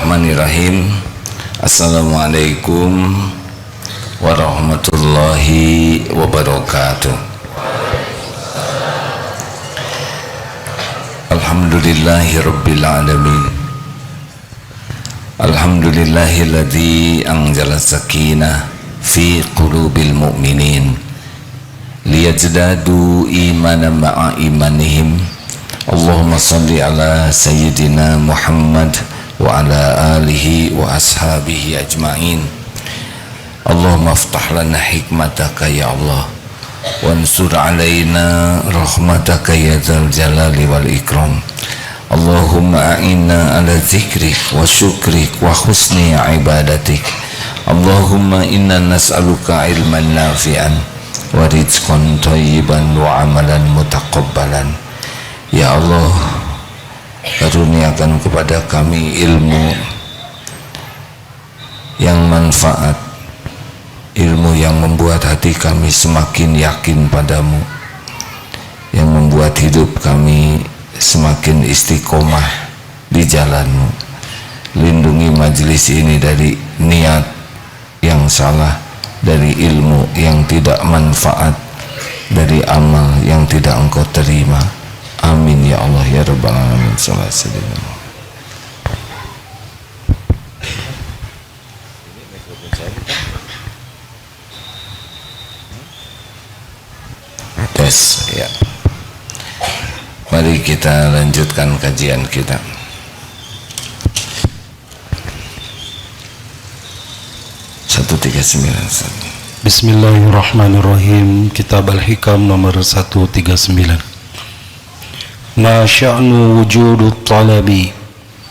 Bismillahirrahmanirrahim. Assalamualaikum warahmatullahi wabarakatuh. Alhamdulillahirabbil alamin. Alhamdulillahilladzi anzala sakinah fi qulubil mu'minin liyazdadu imanan ma'a imanihim. Allahumma salli ala sayyidina Muhammad wa ala alihi wa ashabihi ajma'in. Allahumma aftah lana hikmataka ya Allah wansur alaina rahmataka ya dzal jalali wal ikram. Allahumma a'inna ala dzikrik wa syukrik wa husni ibadatik. Allahumma inna nas'aluka ilman nafi'an wa rizqan thayyiban wa amalan mutaqabbalan. Ya Allah, karuniakan kepada kami ilmu yang manfaat, ilmu yang membuat hati kami semakin yakin padamu, yang membuat hidup kami semakin istiqomah di jalanmu. Lindungi majelis ini dari niat yang salah, dari ilmu yang tidak manfaat, dari amal yang tidak engkau terima. Amin ya Allah ya Rabbal alamin. Sallallahu alaihi wasallam. Tes ya. Mari kita lanjutkan kajian kita. Bismillahirrahmanirrahim. Kitab Al-Hikam nomor 139. Ma sya'nu wujudut talabi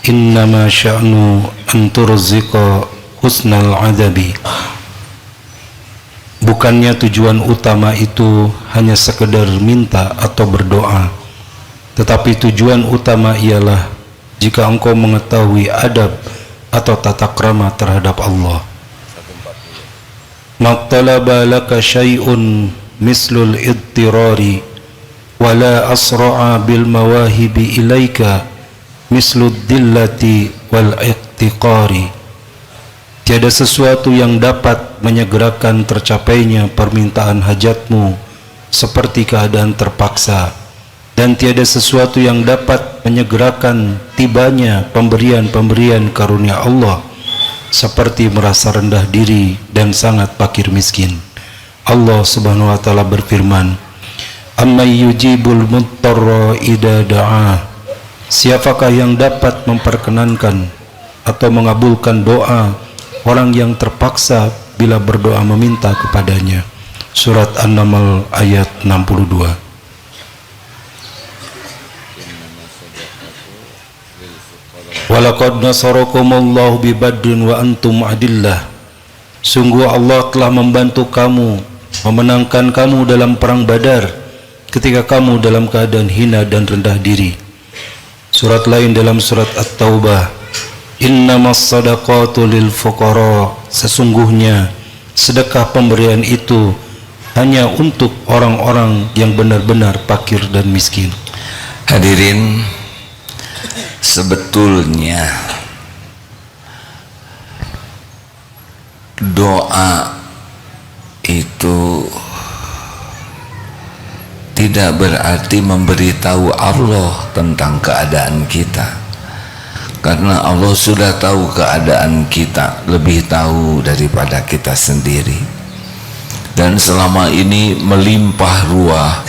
innama sya'nu an turziqa husnal adabi. Bukannya tujuan utama itu hanya sekedar minta atau berdoa, tetapi tujuan utama ialah jika engkau mengetahui adab atau tata krama terhadap Allah. Mattalaba laka syai'un mislul idtirari wala asra'a bil mawahibi ilaika mislud dillati wal iqtiqari. Tiada sesuatu yang dapat menyegerakan tercapainya permintaan hajatmu seperti keadaan terpaksa, dan tiada sesuatu yang dapat menyegerakan tibanya pemberian-pemberian karunia Allah seperti merasa rendah diri dan sangat fakir miskin. Allah Subhanahu wa taala berfirman, Amman yujibul muttarra idza da'a. Siapakah yang dapat memperkenankan atau mengabulkan doa orang yang terpaksa bila berdoa meminta kepadanya. Surat An-Naml ayat 62. Walaqad nasarakumullahu bi Badrin wa antum adillah. Sungguh Allah telah membantu kamu, memenangkan kamu dalam perang Badar ketika kamu dalam keadaan hina dan rendah diri. Surat lain dalam surat At-Taubah, Innamas sadaqatu lil fuqara. Sesungguhnya sedekah pemberian itu hanya untuk orang-orang yang benar-benar fakir dan miskin. Hadirin, sebetulnya doa itu tidak berarti memberitahu Allah tentang keadaan kita, karena Allah sudah tahu keadaan kita, lebih tahu daripada kita sendiri. Dan selama ini melimpah ruah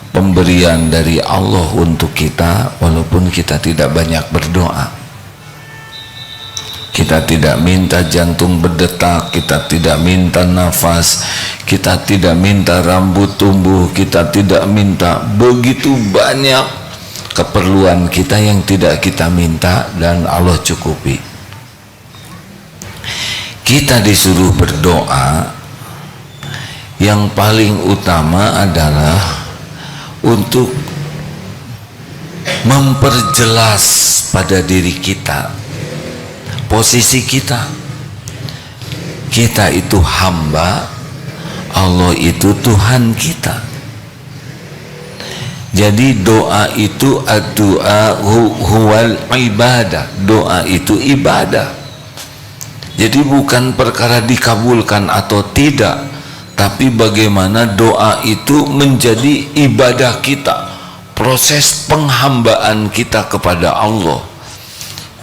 pemberian dari Allah untuk kita, walaupun kita tidak banyak berdoa. Kita tidak minta jantung berdetak, kita tidak minta nafas, kita tidak minta rambut tumbuh, kita tidak minta begitu banyak keperluan kita yang tidak kita minta dan Allah cukupi. Kita disuruh berdoa, yang paling utama adalah untuk memperjelas pada diri kita posisi kita. Kita itu hamba, Allah itu Tuhan kita. Jadi doa itu ad-du'a huwal ibadah. Doa itu ibadah. Jadi bukan perkara dikabulkan atau tidak, tapi bagaimana doa itu menjadi ibadah kita, proses penghambaan kita kepada Allah.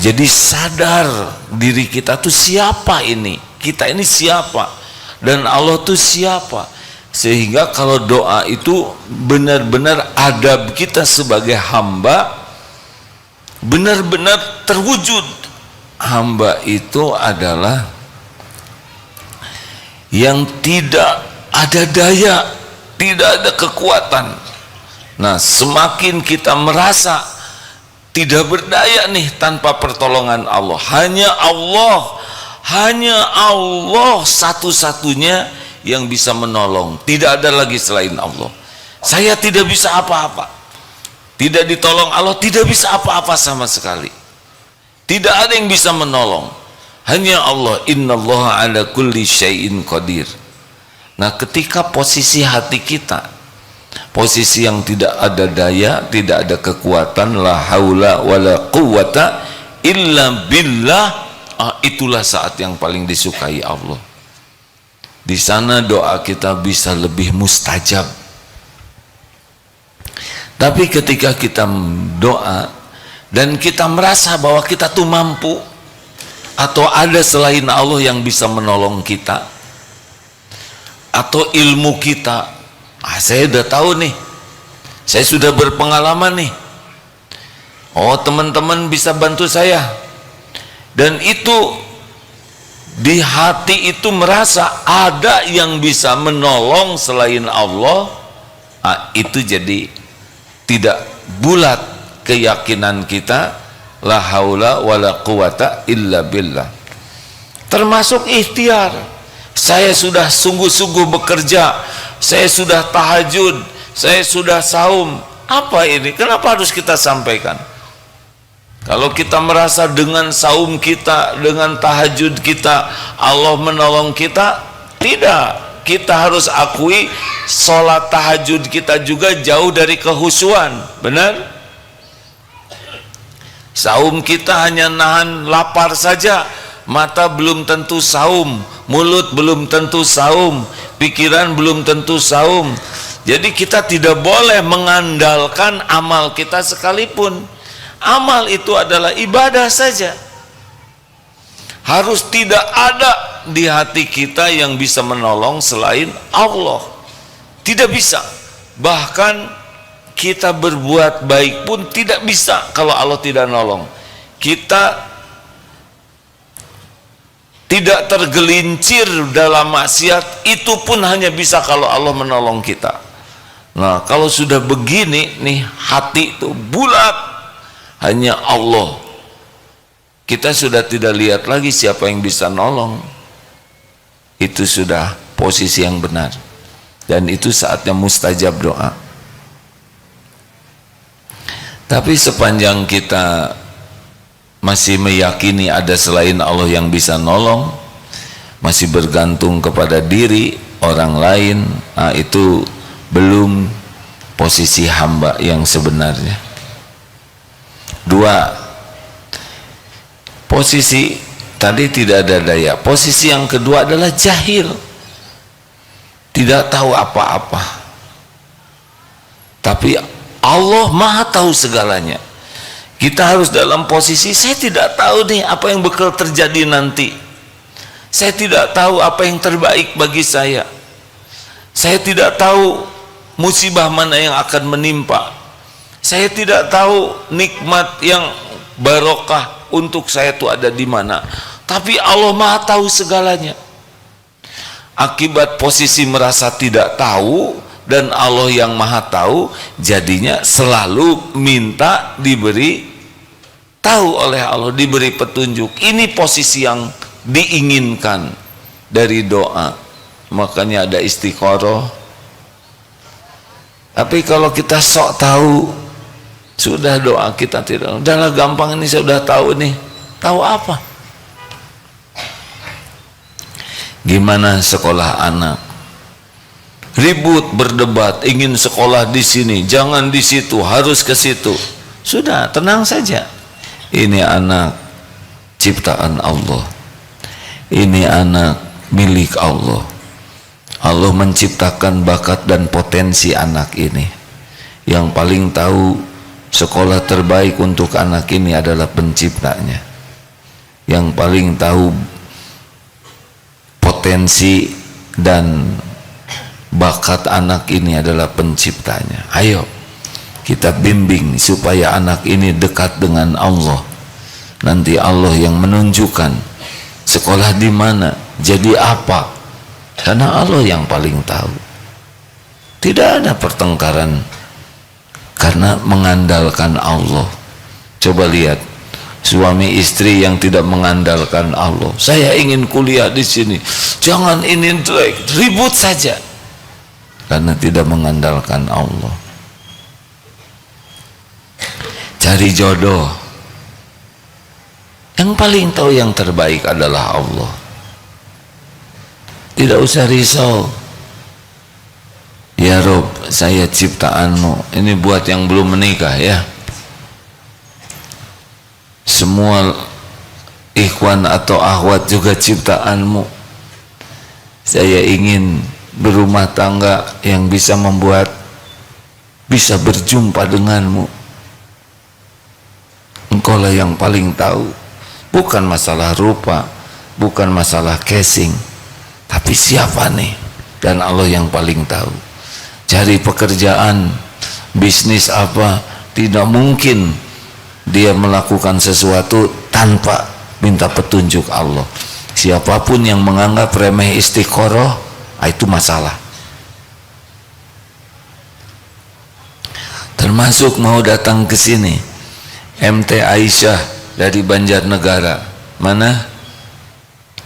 Jadi sadar diri kita tuh siapa ini, kita ini siapa, dan Allah tuh siapa. Sehingga kalau doa itu benar-benar adab kita sebagai hamba benar-benar terwujud. Hamba itu adalah yang tidak ada daya, tidak ada kekuatan. Nah, semakin kita merasa tidak berdaya nih tanpa pertolongan Allah, hanya Allah satu-satunya yang bisa menolong, tidak ada lagi selain Allah. Saya tidak bisa apa-apa, tidak ditolong Allah, tidak bisa apa-apa sama sekali, tidak ada yang bisa menolong, hanya Allah. Innallaha ala kulli syai'in qadir. Nah, ketika posisi hati kita, posisi yang tidak ada daya, tidak ada kekuatan, la haula wala quwata illa billah, itulah saat yang paling disukai Allah. Di sana doa kita bisa lebih mustajab. Tapi ketika kita doa dan kita merasa bahwa kita tuh mampu, atau ada selain Allah yang bisa menolong kita, atau ilmu kita, saya udah tahu nih, saya sudah berpengalaman nih, oh teman-teman bisa bantu saya, dan itu di hati itu merasa ada yang bisa menolong selain Allah, itu jadi tidak bulat keyakinan kita, la haula wala quwata illa billah. Termasuk ikhtiar, saya sudah sungguh-sungguh bekerja, saya sudah tahajud, saya sudah saum. Apa ini? Kenapa harus kita sampaikan? Kalau kita merasa dengan saum kita, dengan tahajud kita, Allah menolong kita, tidak. Kita harus akui sholat tahajud kita juga jauh dari kehusuan, benar? Saum kita hanya nahan lapar saja, mata belum tentu saum, mulut belum tentu saum, pikiran belum tentu saum. Jadi kita tidak boleh mengandalkan amal kita sekalipun. Amal itu adalah ibadah saja. Harus tidak ada di hati kita yang bisa menolong selain Allah. Tidak bisa. Bahkan kita berbuat baik pun tidak bisa kalau Allah tidak nolong. Kita tidak tergelincir dalam maksiat, itu pun hanya bisa kalau Allah menolong kita. Nah, kalau sudah begini nih, hati itu bulat, hanya Allah, kita sudah tidak lihat lagi siapa yang bisa nolong. Itu sudah posisi yang benar, dan itu saatnya mustajab doa. Tapi sepanjang kita masih meyakini ada selain Allah yang bisa nolong, masih bergantung kepada diri orang lain, itu belum posisi hamba yang sebenarnya. Dua, posisi tadi tidak ada daya. Posisi yang kedua adalah jahil, tidak tahu apa-apa. Tapi Allah Maha tahu segalanya. Kita harus dalam posisi, saya tidak tahu nih apa yang bakal terjadi nanti. Saya tidak tahu apa yang terbaik bagi saya. Saya tidak tahu musibah mana yang akan menimpa. Saya tidak tahu nikmat yang barokah untuk saya itu ada di mana. Tapi Allah Maha tahu segalanya. Akibat posisi merasa tidak tahu dan Allah yang Maha tahu, jadinya selalu minta diberi tahu oleh Allah, diberi petunjuk. Ini posisi yang diinginkan dari doa. Makanya ada istikharah. Tapi kalau kita sok tahu, sudah doa kita tidak, udahlah gampang ini, saya sudah tahu nih. Tahu apa? Gimana sekolah anak? Ribut, berdebat, ingin sekolah di sini, jangan di situ, harus ke situ. Sudah, tenang saja. Ini anak ciptaan Allah. ini anak milik Allah. Allah menciptakan bakat dan potensi anak ini. Yang paling tahu sekolah terbaik untuk anak ini adalah penciptanya. Yang paling tahu potensi dan bakat anak ini adalah penciptanya. Ayo kita bimbing supaya anak ini dekat dengan Allah. Nanti Allah yang menunjukkan sekolah di mana, jadi apa, karena Allah yang paling tahu. Tidak ada pertengkaran karena mengandalkan Allah. Coba lihat suami istri yang tidak mengandalkan Allah. Saya ingin kuliah di sini, jangan ini, ribut saja karena tidak mengandalkan Allah. Cari jodoh, yang paling tahu yang terbaik adalah Allah. Tidak usah risau. Ya Rob, saya ciptaanmu. Ini buat yang belum menikah ya. Semua ikhwan atau akhwat juga ciptaanmu. Saya ingin berumah tangga yang bisa membuat bisa berjumpa denganmu. Engkaulah yang paling tahu. Bukan masalah rupa, bukan masalah casing, tapi siapa nih? Dan Allah yang paling tahu. Cari pekerjaan, bisnis apa, tidak mungkin dia melakukan sesuatu tanpa minta petunjuk Allah. Siapapun yang menganggap remeh istiqoroh, itu masalah. Termasuk mau datang ke sini, MT Aisyah dari Banjarnegara. Mana?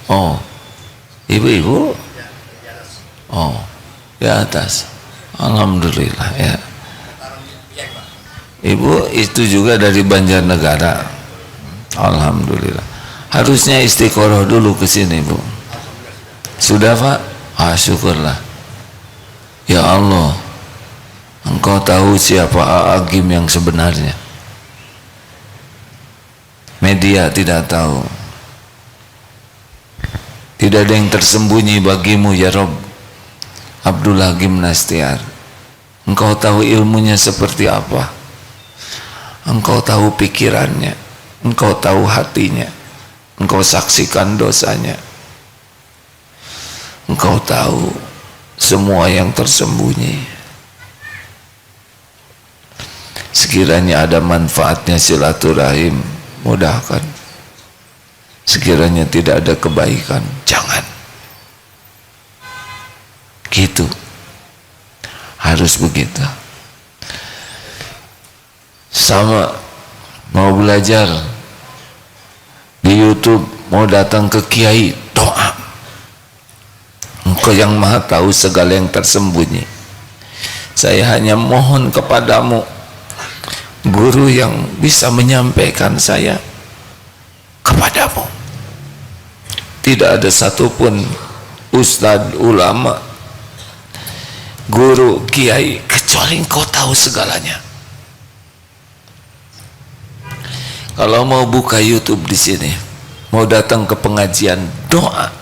Oh, ibu-ibu? Oh, di atas. Alhamdulillah ya. Ibu itu juga dari Banjarnegara. Alhamdulillah. Harusnya istiqoroh dulu ke sini, Bu. Sudah, Pak? Ah, syukurlah. Ya Allah, Engkau tahu siapa Agim yang sebenarnya. Media tidak tahu. Tidak ada yang tersembunyi bagimu ya Rob. Abdul Hakim Nastiar, Engkau tahu ilmunya seperti apa. Engkau tahu pikirannya, Engkau tahu hatinya, Engkau saksikan dosanya, Engkau tahu semua yang tersembunyi. Sekiranya ada manfaatnya silaturahim, mudahkan. Sekiranya tidak ada kebaikan, jangan. Gitu. Harus begitu. Sama mau belajar di YouTube, mau datang ke kiai, doa. Engkau yang maha tahu segala yang tersembunyi. Saya hanya mohon kepadamu, guru yang bisa menyampaikan saya kepadamu. Tidak ada satupun ustadz, ulama, guru, kiai, kecuali engkau tahu segalanya. Kalau mau buka YouTube di sini, mau datang ke pengajian, doa,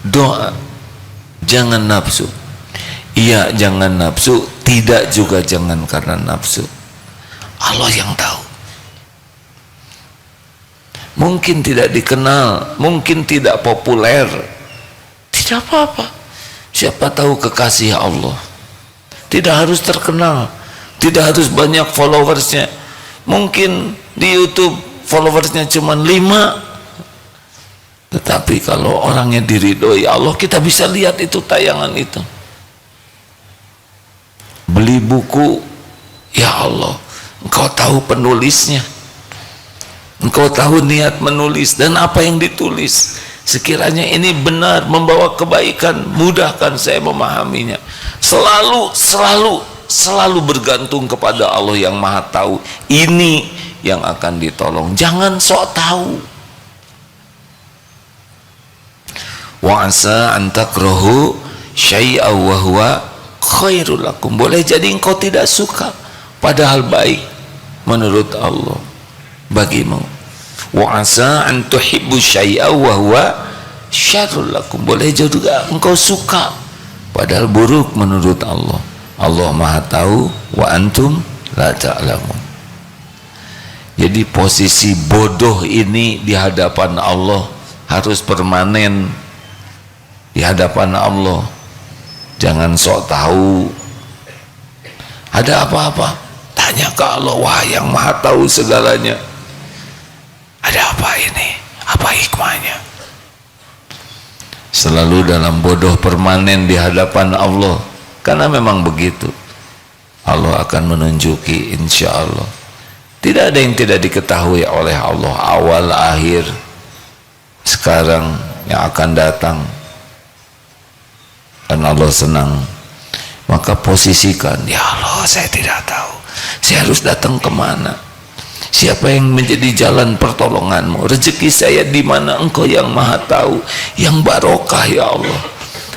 doa, jangan nafsu. Iya, jangan nafsu. Tidak juga jangan karena nafsu. Allah yang tahu. Mungkin tidak dikenal, mungkin tidak populer, tidak apa-apa. Siapa tahu kekasih Allah. Tidak harus terkenal, tidak harus banyak followersnya. Mungkin di YouTube followersnya cuma 5, tetapi kalau orangnya diridhoi Allah, kita bisa lihat itu tayangan itu. Beli buku, ya Allah, Engkau tahu penulisnya, Engkau tahu niat menulis dan apa yang ditulis. Sekiranya ini benar membawa kebaikan, mudahkan saya memahaminya. Selalu bergantung kepada Allah yang maha tahu. Ini yang akan ditolong. Jangan sok tahu. Wa asa an takrahu syai'a wa huwa khairul lakum. Boleh jadi engkau tidak suka, padahal baik menurut Allah bagimu. Wa asa an tuhibbu syai'a wa huwa syarrul lakum. Boleh juga engkau suka padahal buruk menurut Allah. Allah Maha tahu wa antum la ta'lamun. Jadi posisi bodoh ini di hadapan Allah harus permanen di hadapan Allah. Jangan sok tahu. Ada apa-apa, tanya ke Allah, wah yang Maha tahu segalanya. Ada apa ini? Apa hikmahnya? Selalu dalam bodoh permanen di hadapan Allah. Karena memang begitu. Allah akan menunjuki insya Allah. Tidak ada yang tidak diketahui oleh Allah. Awal, akhir, sekarang, yang akan datang. Dan Allah senang. Maka posisikan, ya Allah saya tidak tahu. Saya harus datang kemana? Siapa yang menjadi jalan pertolonganmu? Rezeki saya di mana? Engkau yang Maha tahu. Yang barokah ya Allah.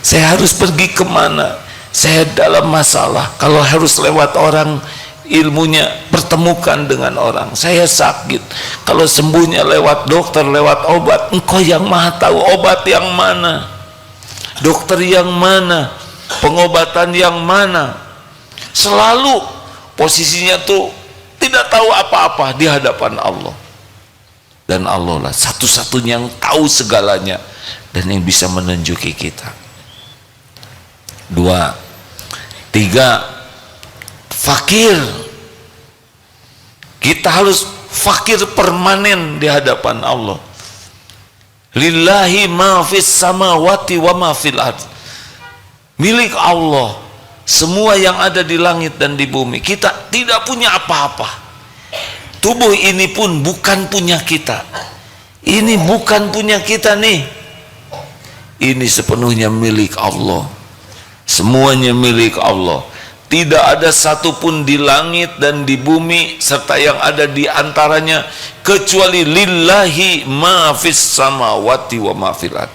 Saya harus pergi kemana? Saya dalam masalah. Kalau harus lewat orang, ilmunya pertemukan dengan orang. Saya sakit. Kalau sembuhnya lewat dokter, lewat obat, Engkau yang Maha tahu obat yang mana, dokter yang mana, pengobatan yang mana. Selalu posisinya tuh tidak tahu apa-apa di hadapan Allah. Dan Allah lah satu-satunya yang tahu segalanya dan yang bisa menunjuki kita. 2, 3, fakir. Kita harus fakir permanen di hadapan Allah. Lillahi ma fis samawati wa ma fil ard. Milik Allah semua yang ada di langit dan di bumi. Kita tidak punya apa-apa. Tubuh ini pun bukan punya kita. Ini bukan punya kita nih. Ini sepenuhnya milik Allah. Semuanya milik Allah. Tidak ada satupun di langit dan di bumi serta yang ada di antaranya kecuali lillahi ma fis samawati wa ma fil ard.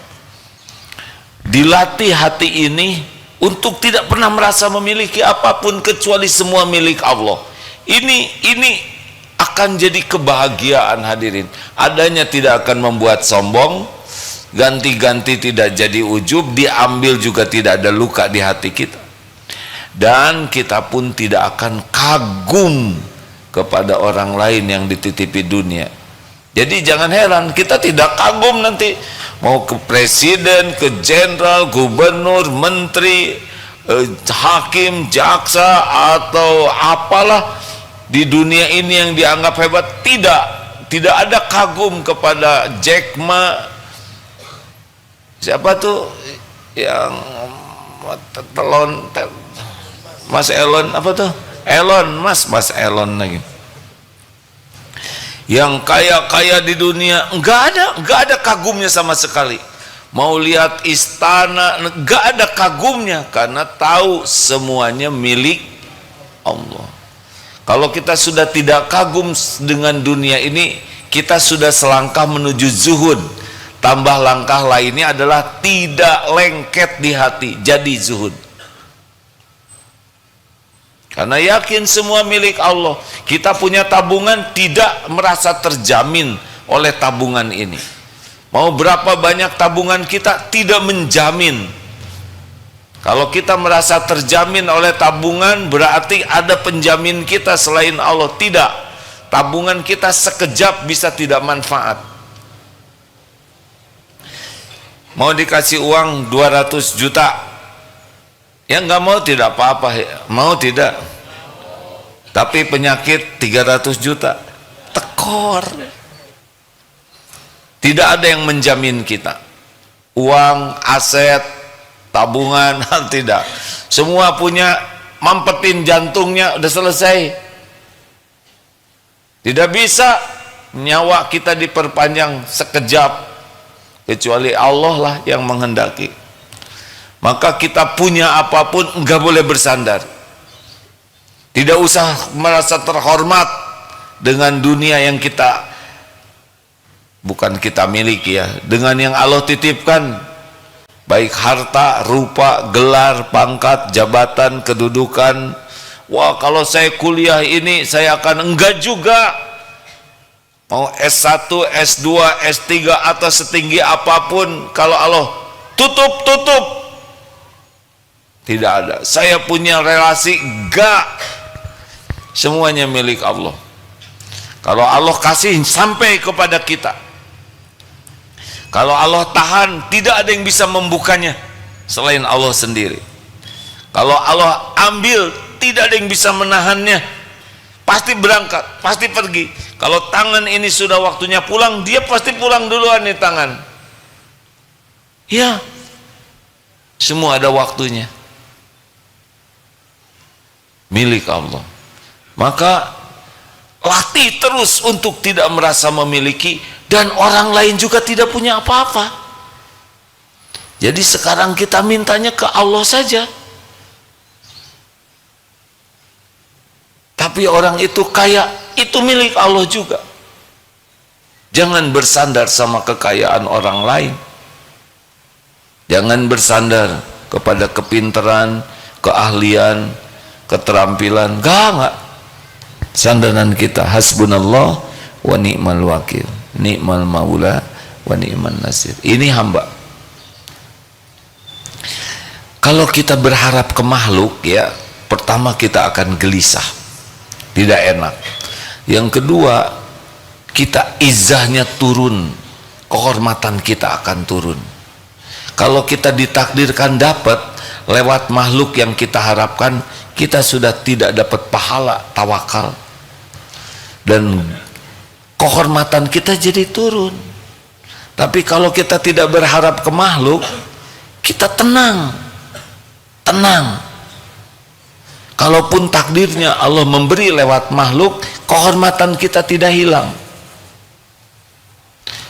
Dilatih hati ini untuk tidak pernah merasa memiliki apapun kecuali semua milik Allah. Ini akan jadi kebahagiaan hadirin. Adanya tidak akan membuat sombong, ganti-ganti tidak jadi ujub, diambil juga tidak ada luka di hati kita. Dan kita pun tidak akan kagum kepada orang lain yang dititipi dunia. Jadi jangan heran kita tidak kagum nanti mau ke presiden, ke jenderal, gubernur, menteri, hakim, jaksa atau apalah di dunia ini yang dianggap hebat. Tidak ada kagum kepada Jack Ma, siapa tuh yang telon, Mas Elon, apa tuh? Mas Elon lagi. Yang kaya-kaya di dunia, enggak ada kagumnya sama sekali. Mau lihat istana, enggak ada kagumnya karena tahu semuanya milik Allah. Kalau kita sudah tidak kagum dengan dunia ini, kita sudah selangkah menuju zuhud. Tambah langkah lainnya adalah tidak lengket di hati, jadi zuhud. Karena yakin semua milik Allah. Kita punya tabungan, tidak merasa terjamin oleh tabungan ini. Mau berapa banyak tabungan kita, tidak menjamin. Kalau kita merasa terjamin oleh tabungan, berarti ada penjamin kita selain Allah. Tidak. Tabungan kita sekejap bisa tidak manfaat. Mau dikasih uang 200 juta, ya nggak mau tidak apa-apa, mau tidak. Tapi penyakit 300 juta, tekor. Tidak ada yang menjamin kita. Uang, aset, tabungan, tidak. Semua punya, mampetin jantungnya, udah selesai. Tidak bisa nyawa kita diperpanjang sekejap, kecuali Allah lah yang menghendaki. Maka kita punya apapun enggak boleh bersandar. Tidak usah merasa terhormat dengan dunia yang kita bukan kita miliki ya, dengan yang Allah titipkan, baik harta, rupa, gelar, pangkat, jabatan, kedudukan. Wah, kalau saya kuliah ini saya akan, enggak juga. mau S1, S2, S3 atau setinggi apapun, kalau Allah tutup, tidak ada. Saya punya relasi, enggak, semuanya milik Allah. Kalau Allah kasih sampai kepada kita, kalau Allah tahan, tidak ada yang bisa membukanya selain Allah sendiri. Kalau Allah ambil, tidak ada yang bisa menahannya. Pasti berangkat, pasti pergi. Kalau tangan ini sudah waktunya pulang, dia pasti pulang duluan nih tangan. Ya, semua ada waktunya. Milik Allah. Maka latih terus untuk tidak merasa memiliki, dan orang lain juga tidak punya apa-apa. Jadi sekarang kita mintanya ke Allah saja. Tapi orang itu kaya, itu milik Allah juga. Jangan bersandar sama kekayaan orang lain. Jangan bersandar kepada kepintaran, keahlian, keterampilan. Enggak. Sandaran kita hasbunallah wa ni'mal wakil, ni'mal maula wa ni'man nasir. Ini hamba. Kalau kita berharap ke makhluk, ya, pertama kita akan gelisah, tidak enak. Yang kedua, kita izahnya turun, kehormatan kita akan turun. Kalau kita ditakdirkan dapat lewat makhluk yang kita harapkan, kita sudah tidak dapat pahala tawakal, dan kehormatan kita jadi turun. Tapi kalau kita tidak berharap ke makhluk, kita tenang. Kalaupun takdirnya Allah memberi lewat makhluk, kehormatan kita tidak hilang.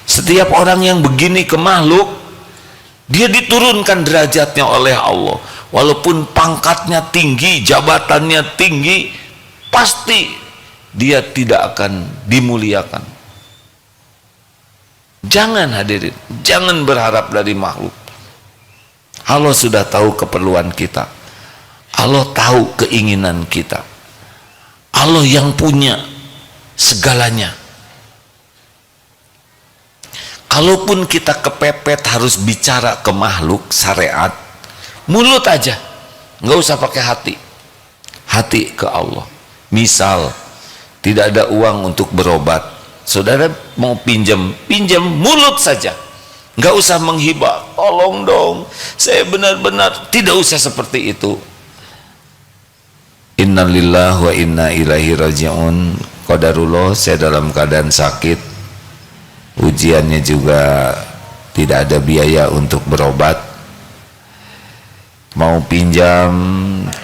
Setiap orang yang begini ke makhluk, dia diturunkan derajatnya oleh Allah. Walaupun pangkatnya tinggi, jabatannya tinggi, pasti dia tidak akan dimuliakan. Jangan hadirin, jangan berharap dari makhluk. Allah sudah tahu keperluan kita. Allah tahu keinginan kita. Allah yang punya segalanya. Kalaupun kita kepepet harus bicara ke makhluk syariat, mulut aja, nggak usah pakai hati. Hati ke Allah. Misal tidak ada uang untuk berobat, saudara mau pinjam mulut saja, nggak usah menghibah, tolong dong, saya benar-benar, tidak usah seperti itu. Innalillahi wa inna ilaihi raji'un. Qadarullah, saya dalam keadaan sakit, ujiannya juga tidak ada biaya untuk berobat, mau pinjam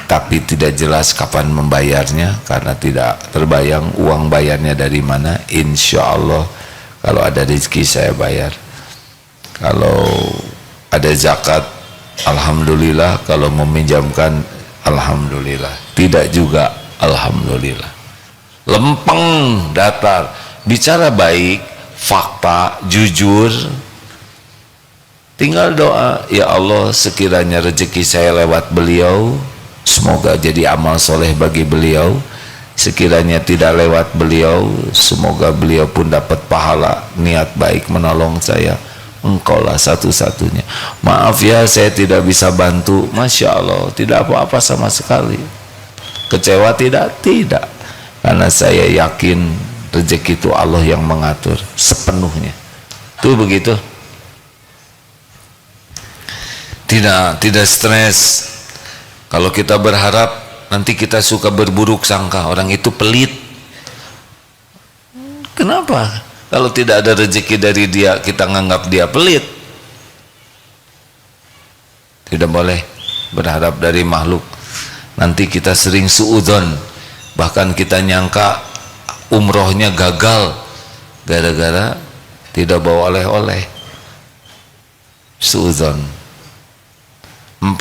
tapi tidak jelas kapan membayarnya karena tidak terbayang uang bayarnya dari mana. Insya Allah kalau ada rezeki saya bayar. Kalau ada zakat, alhamdulillah. Kalau meminjamkan, alhamdulillah. Tidak juga, alhamdulillah. Lempeng, datar, bicara baik, fakta, jujur. Tinggal doa, ya Allah, sekiranya rezeki saya lewat beliau, semoga jadi amal soleh bagi beliau. Sekiranya tidak lewat beliau, semoga beliau pun dapat pahala niat baik menolong saya. Engkaulah satu-satunya. Maaf ya, saya tidak bisa bantu. Masya Allah, tidak apa-apa sama sekali. Kecewa tidak? Tidak. Karena saya yakin rezeki itu Allah yang mengatur sepenuhnya. Itu begitu. Tidak stres. Kalau kita berharap nanti kita suka berburuk sangka, orang itu pelit. Kenapa? Kalau tidak ada rezeki dari dia, kita nganggap dia pelit. Tidak boleh berharap dari makhluk. Nanti kita sering suudzon, bahkan kita nyangka umrohnya gagal gara-gara tidak bawa oleh-oleh. Suudzon. 4.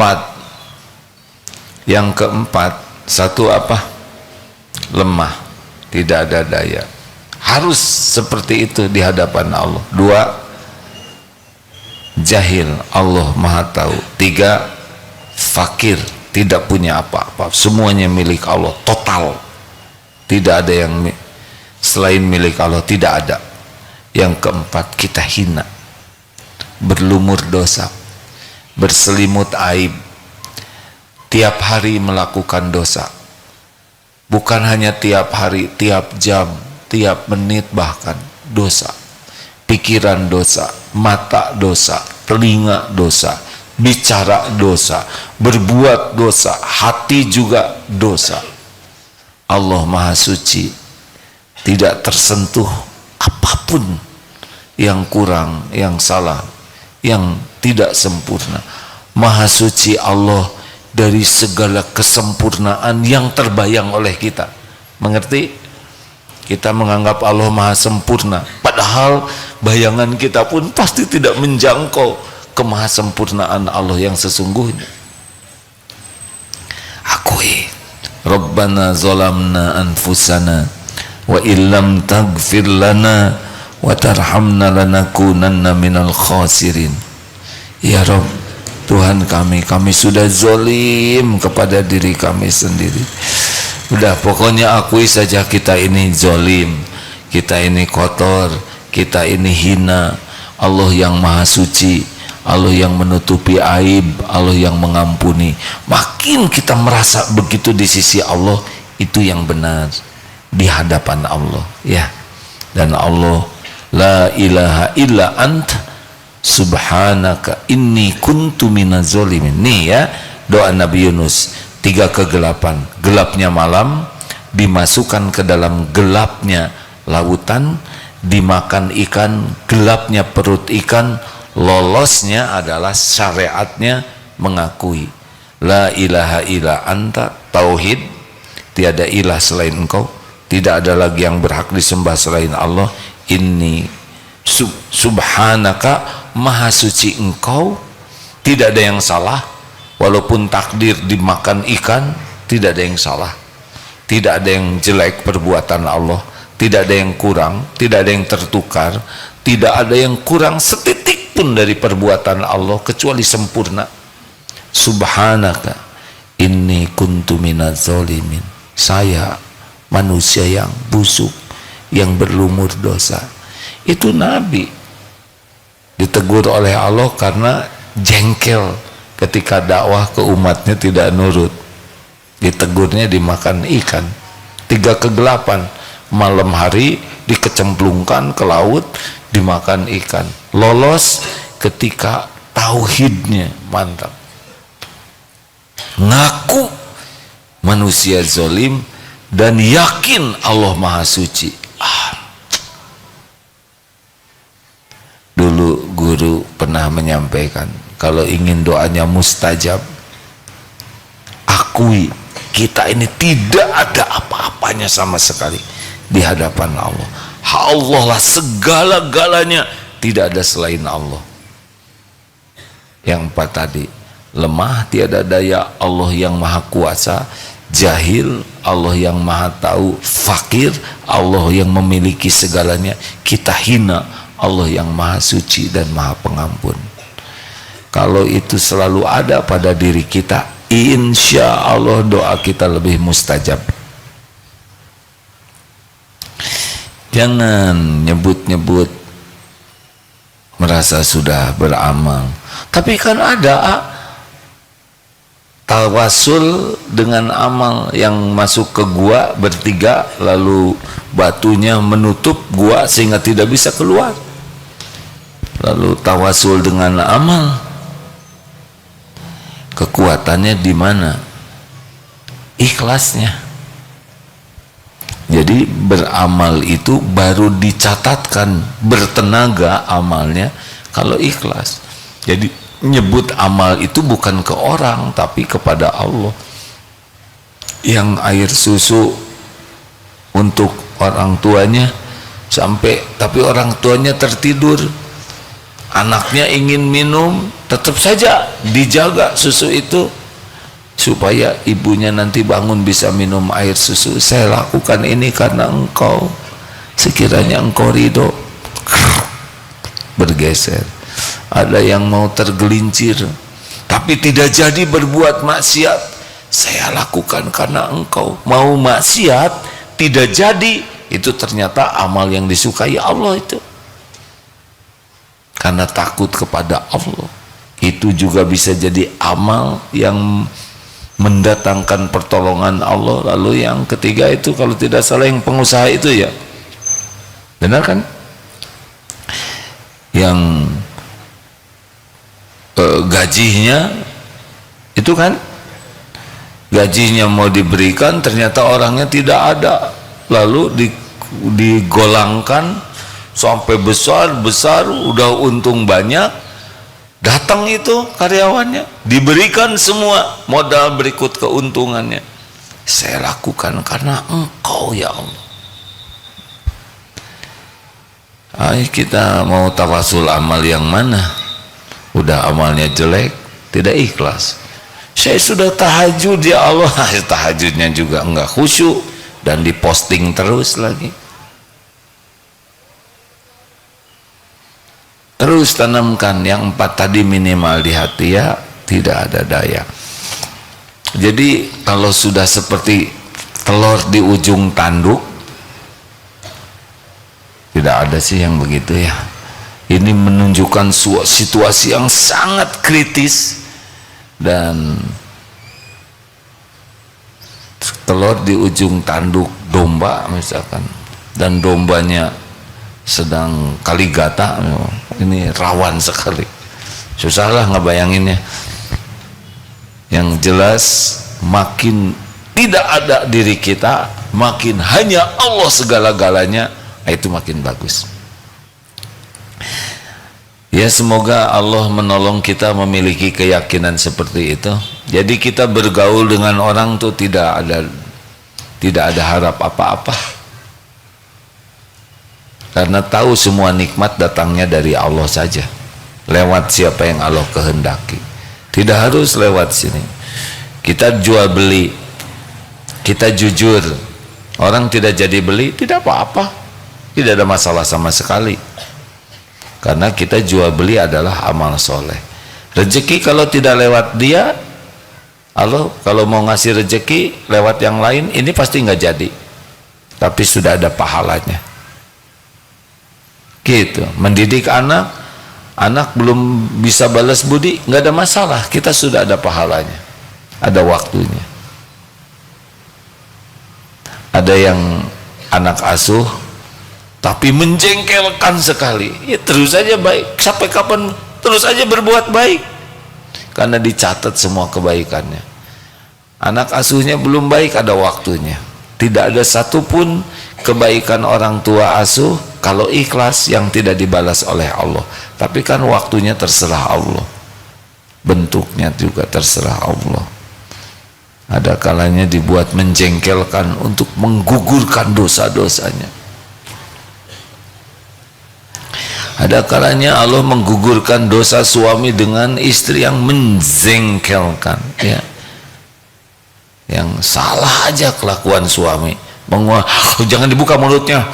Yang keempat, satu apa? Lemah, tidak ada daya. Harus seperti itu di hadapan Allah. 2, jahil, Allah Maha tahu. 3, fakir, tidak punya apa-apa, semuanya milik Allah total, tidak ada yang selain milik Allah, tidak ada. Yang keempat, kita hina, berlumur dosa, berselimut aib, tiap hari melakukan dosa. Bukan hanya tiap hari, tiap jam, tiap menit, bahkan dosa. Pikiran dosa, mata dosa, telinga dosa, bicara dosa, berbuat dosa, hati juga dosa. Allah Maha Suci, tidak tersentuh apapun yang kurang, yang salah, yang tidak sempurna. Maha Suci Allah dari segala kesempurnaan yang terbayang oleh kita. Mengerti? Kita menganggap Allah Maha Sempurna, padahal bayangan kita pun pasti tidak menjangkau kemahasempurnaan Allah yang sesungguhnya. Akui, Rabbana zalamna anfusana wa illam taghfir lana wa tarhamna lanakunanna minal khasirin. Ya Rabb, Tuhan kami sudah zalim kepada diri kami sendiri. Udah, pokoknya akui saja kita ini zalim, kita ini kotor, kita ini hina. Allah yang Maha Suci, Allah yang menutupi aib, Allah yang mengampuni. Makin kita merasa begitu di sisi Allah, itu yang benar di hadapan Allah, ya. Dan Allah, la ilaha illa anta subhanaka inni kuntu minaz zalimin. Nih ya, doa Nabi Yunus. 3 kegelapan, gelapnya malam, dimasukkan ke dalam gelapnya lautan, dimakan ikan, gelapnya perut ikan, lolosnya adalah syariatnya mengakui la ilaha illa anta, tauhid, tiada ilah selain engkau, tidak ada lagi yang berhak disembah selain Allah. Inni subhanaka, maha suci engkau, tidak ada yang salah. Walaupun takdir dimakan ikan, tidak ada yang salah, tidak ada yang jelek perbuatan Allah, tidak ada yang kurang, tidak ada yang tertukar, tidak ada yang kurang setitik pun dari perbuatan Allah kecuali sempurna. Subhanaka inni kuntu minaz zalimin, saya manusia yang busuk, yang berlumur dosa. Itu Nabi ditegur oleh Allah karena jengkel ketika dakwah ke umatnya tidak nurut. Ditegurnya dimakan ikan. 3 kegelapan, malam hari dikecemplungkan ke laut, dimakan ikan. Lolos ketika tauhidnya mantap, ngaku manusia zalim dan yakin Allah Maha Suci. Dulu guru pernah menyampaikan, kalau ingin doanya mustajab, akui kita ini tidak ada apa-apanya sama sekali di hadapan Allah. Allah lah segala-galanya, tidak ada selain Allah. Yang 4 tadi, lemah, tiada daya, Allah yang maha kuasa, jahil, Allah yang maha tahu, fakir, Allah yang memiliki segalanya, kita hina, Allah yang maha suci dan maha pengampun. Kalau itu selalu ada pada diri kita, insya Allah doa kita lebih mustajab. Jangan nyebut-nyebut merasa sudah beramal, tapi kan ada tawasul dengan amal yang masuk ke gua bertiga, lalu batunya menutup gua sehingga tidak bisa keluar. Lalu tawasul dengan amal, kekuatannya di mana? Ikhlasnya. Jadi beramal itu baru dicatatkan bertenaga amalnya kalau ikhlas. Jadi nyebut amal itu bukan ke orang tapi kepada Allah. Yang air susu untuk orang tuanya sampai, tapi orang tuanya tertidur, anaknya ingin minum, tetap saja dijaga susu itu supaya ibunya nanti bangun bisa minum air susu. Saya lakukan ini karena engkau, sekiranya engkau ridho. Bergeser. Ada yang mau tergelincir tapi tidak jadi berbuat maksiat, saya lakukan karena engkau. Mau maksiat tidak jadi itu ternyata amal yang disukai Allah itu. Karena takut kepada Allah. Itu juga bisa jadi amal yang mendatangkan pertolongan Allah. Lalu yang ketiga itu kalau tidak salah yang pengusaha itu ya, benar kan, yang gajinya itu kan, gajinya mau diberikan ternyata orangnya tidak ada, lalu digolangkan sampai besar udah untung banyak, datang itu karyawannya, diberikan semua modal berikut keuntungannya. Saya lakukan karena Engkau ya Allah. Ayo kita mau tawasul amal yang mana? Udah amalnya jelek, tidak ikhlas. Saya sudah tahajud ya Allah, tahajudnya juga enggak khusyuk dan diposting terus lagi. Terus tanamkan yang 4 tadi minimal di hati ya, tidak ada daya. Jadi kalau sudah seperti telur di ujung tanduk, tidak ada sih yang begitu ya. Ini menunjukkan situasi yang sangat kritis, dan telur di ujung tanduk domba misalkan, dan dombanya sedang kaligata, ini rawan sekali, susahlah ngebayanginnya. Yang jelas makin tidak ada diri kita, makin hanya Allah segala-galanya, itu makin bagus. Ya, semoga Allah menolong kita memiliki keyakinan seperti itu. Jadi kita bergaul dengan orang tuh tidak ada harap apa-apa, karena tahu semua nikmat datangnya dari Allah saja, lewat siapa yang Allah kehendaki. Tidak harus lewat sini. Kita jual beli, kita jujur, orang tidak jadi beli, tidak apa-apa, tidak ada masalah sama sekali, karena kita jual beli adalah amal soleh. Rezeki kalau tidak lewat dia, Allah kalau mau ngasih rezeki lewat yang lain, ini pasti nggak jadi, tapi sudah ada pahalanya. Gitu. Mendidik anak belum bisa balas budi, nggak ada masalah, kita sudah ada pahalanya, ada waktunya. Ada yang anak asuh tapi menjengkelkan sekali, ya terus saja baik, sampai kapan terus saja berbuat baik, karena dicatat semua kebaikannya. Anak asuhnya belum baik, ada waktunya. Tidak ada satupun kebaikan orang tua asuh kalau ikhlas yang tidak dibalas oleh Allah. Tapi kan waktunya terserah Allah, bentuknya juga terserah Allah. Ada kalanya dibuat menjengkelkan untuk menggugurkan dosa-dosanya. Ada kalanya Allah menggugurkan dosa suami dengan istri yang menjengkelkan, ya, yang salah aja kelakuan suami, menguap, jangan dibuka mulutnya,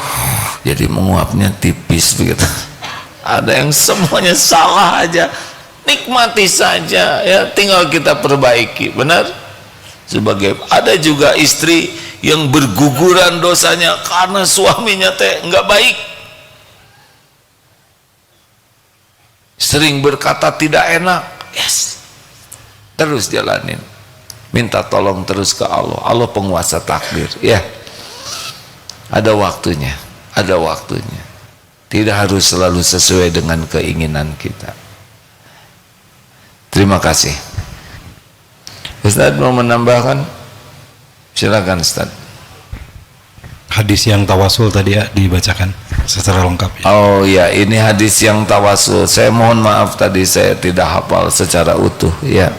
jadi menguapnya tipis begitu. Ada yang semuanya salah aja, nikmati saja ya, tinggal kita perbaiki, benar. Sebagai ada juga istri yang berguguran dosanya karena suaminya teh nggak baik, sering berkata tidak enak, yes, terus jalanin, minta tolong terus ke Allah. Allah penguasa takdir ya, ada waktunya, ada waktunya, tidak harus selalu sesuai dengan keinginan kita. Terima kasih. Ustaz mau menambahkan? Silakan Ustaz. Hadis yang tawasul tadi ya dibacakan secara lengkap ya. Oh ya, ini hadis yang tawasul. Saya mohon maaf tadi saya tidak hafal secara utuh ya.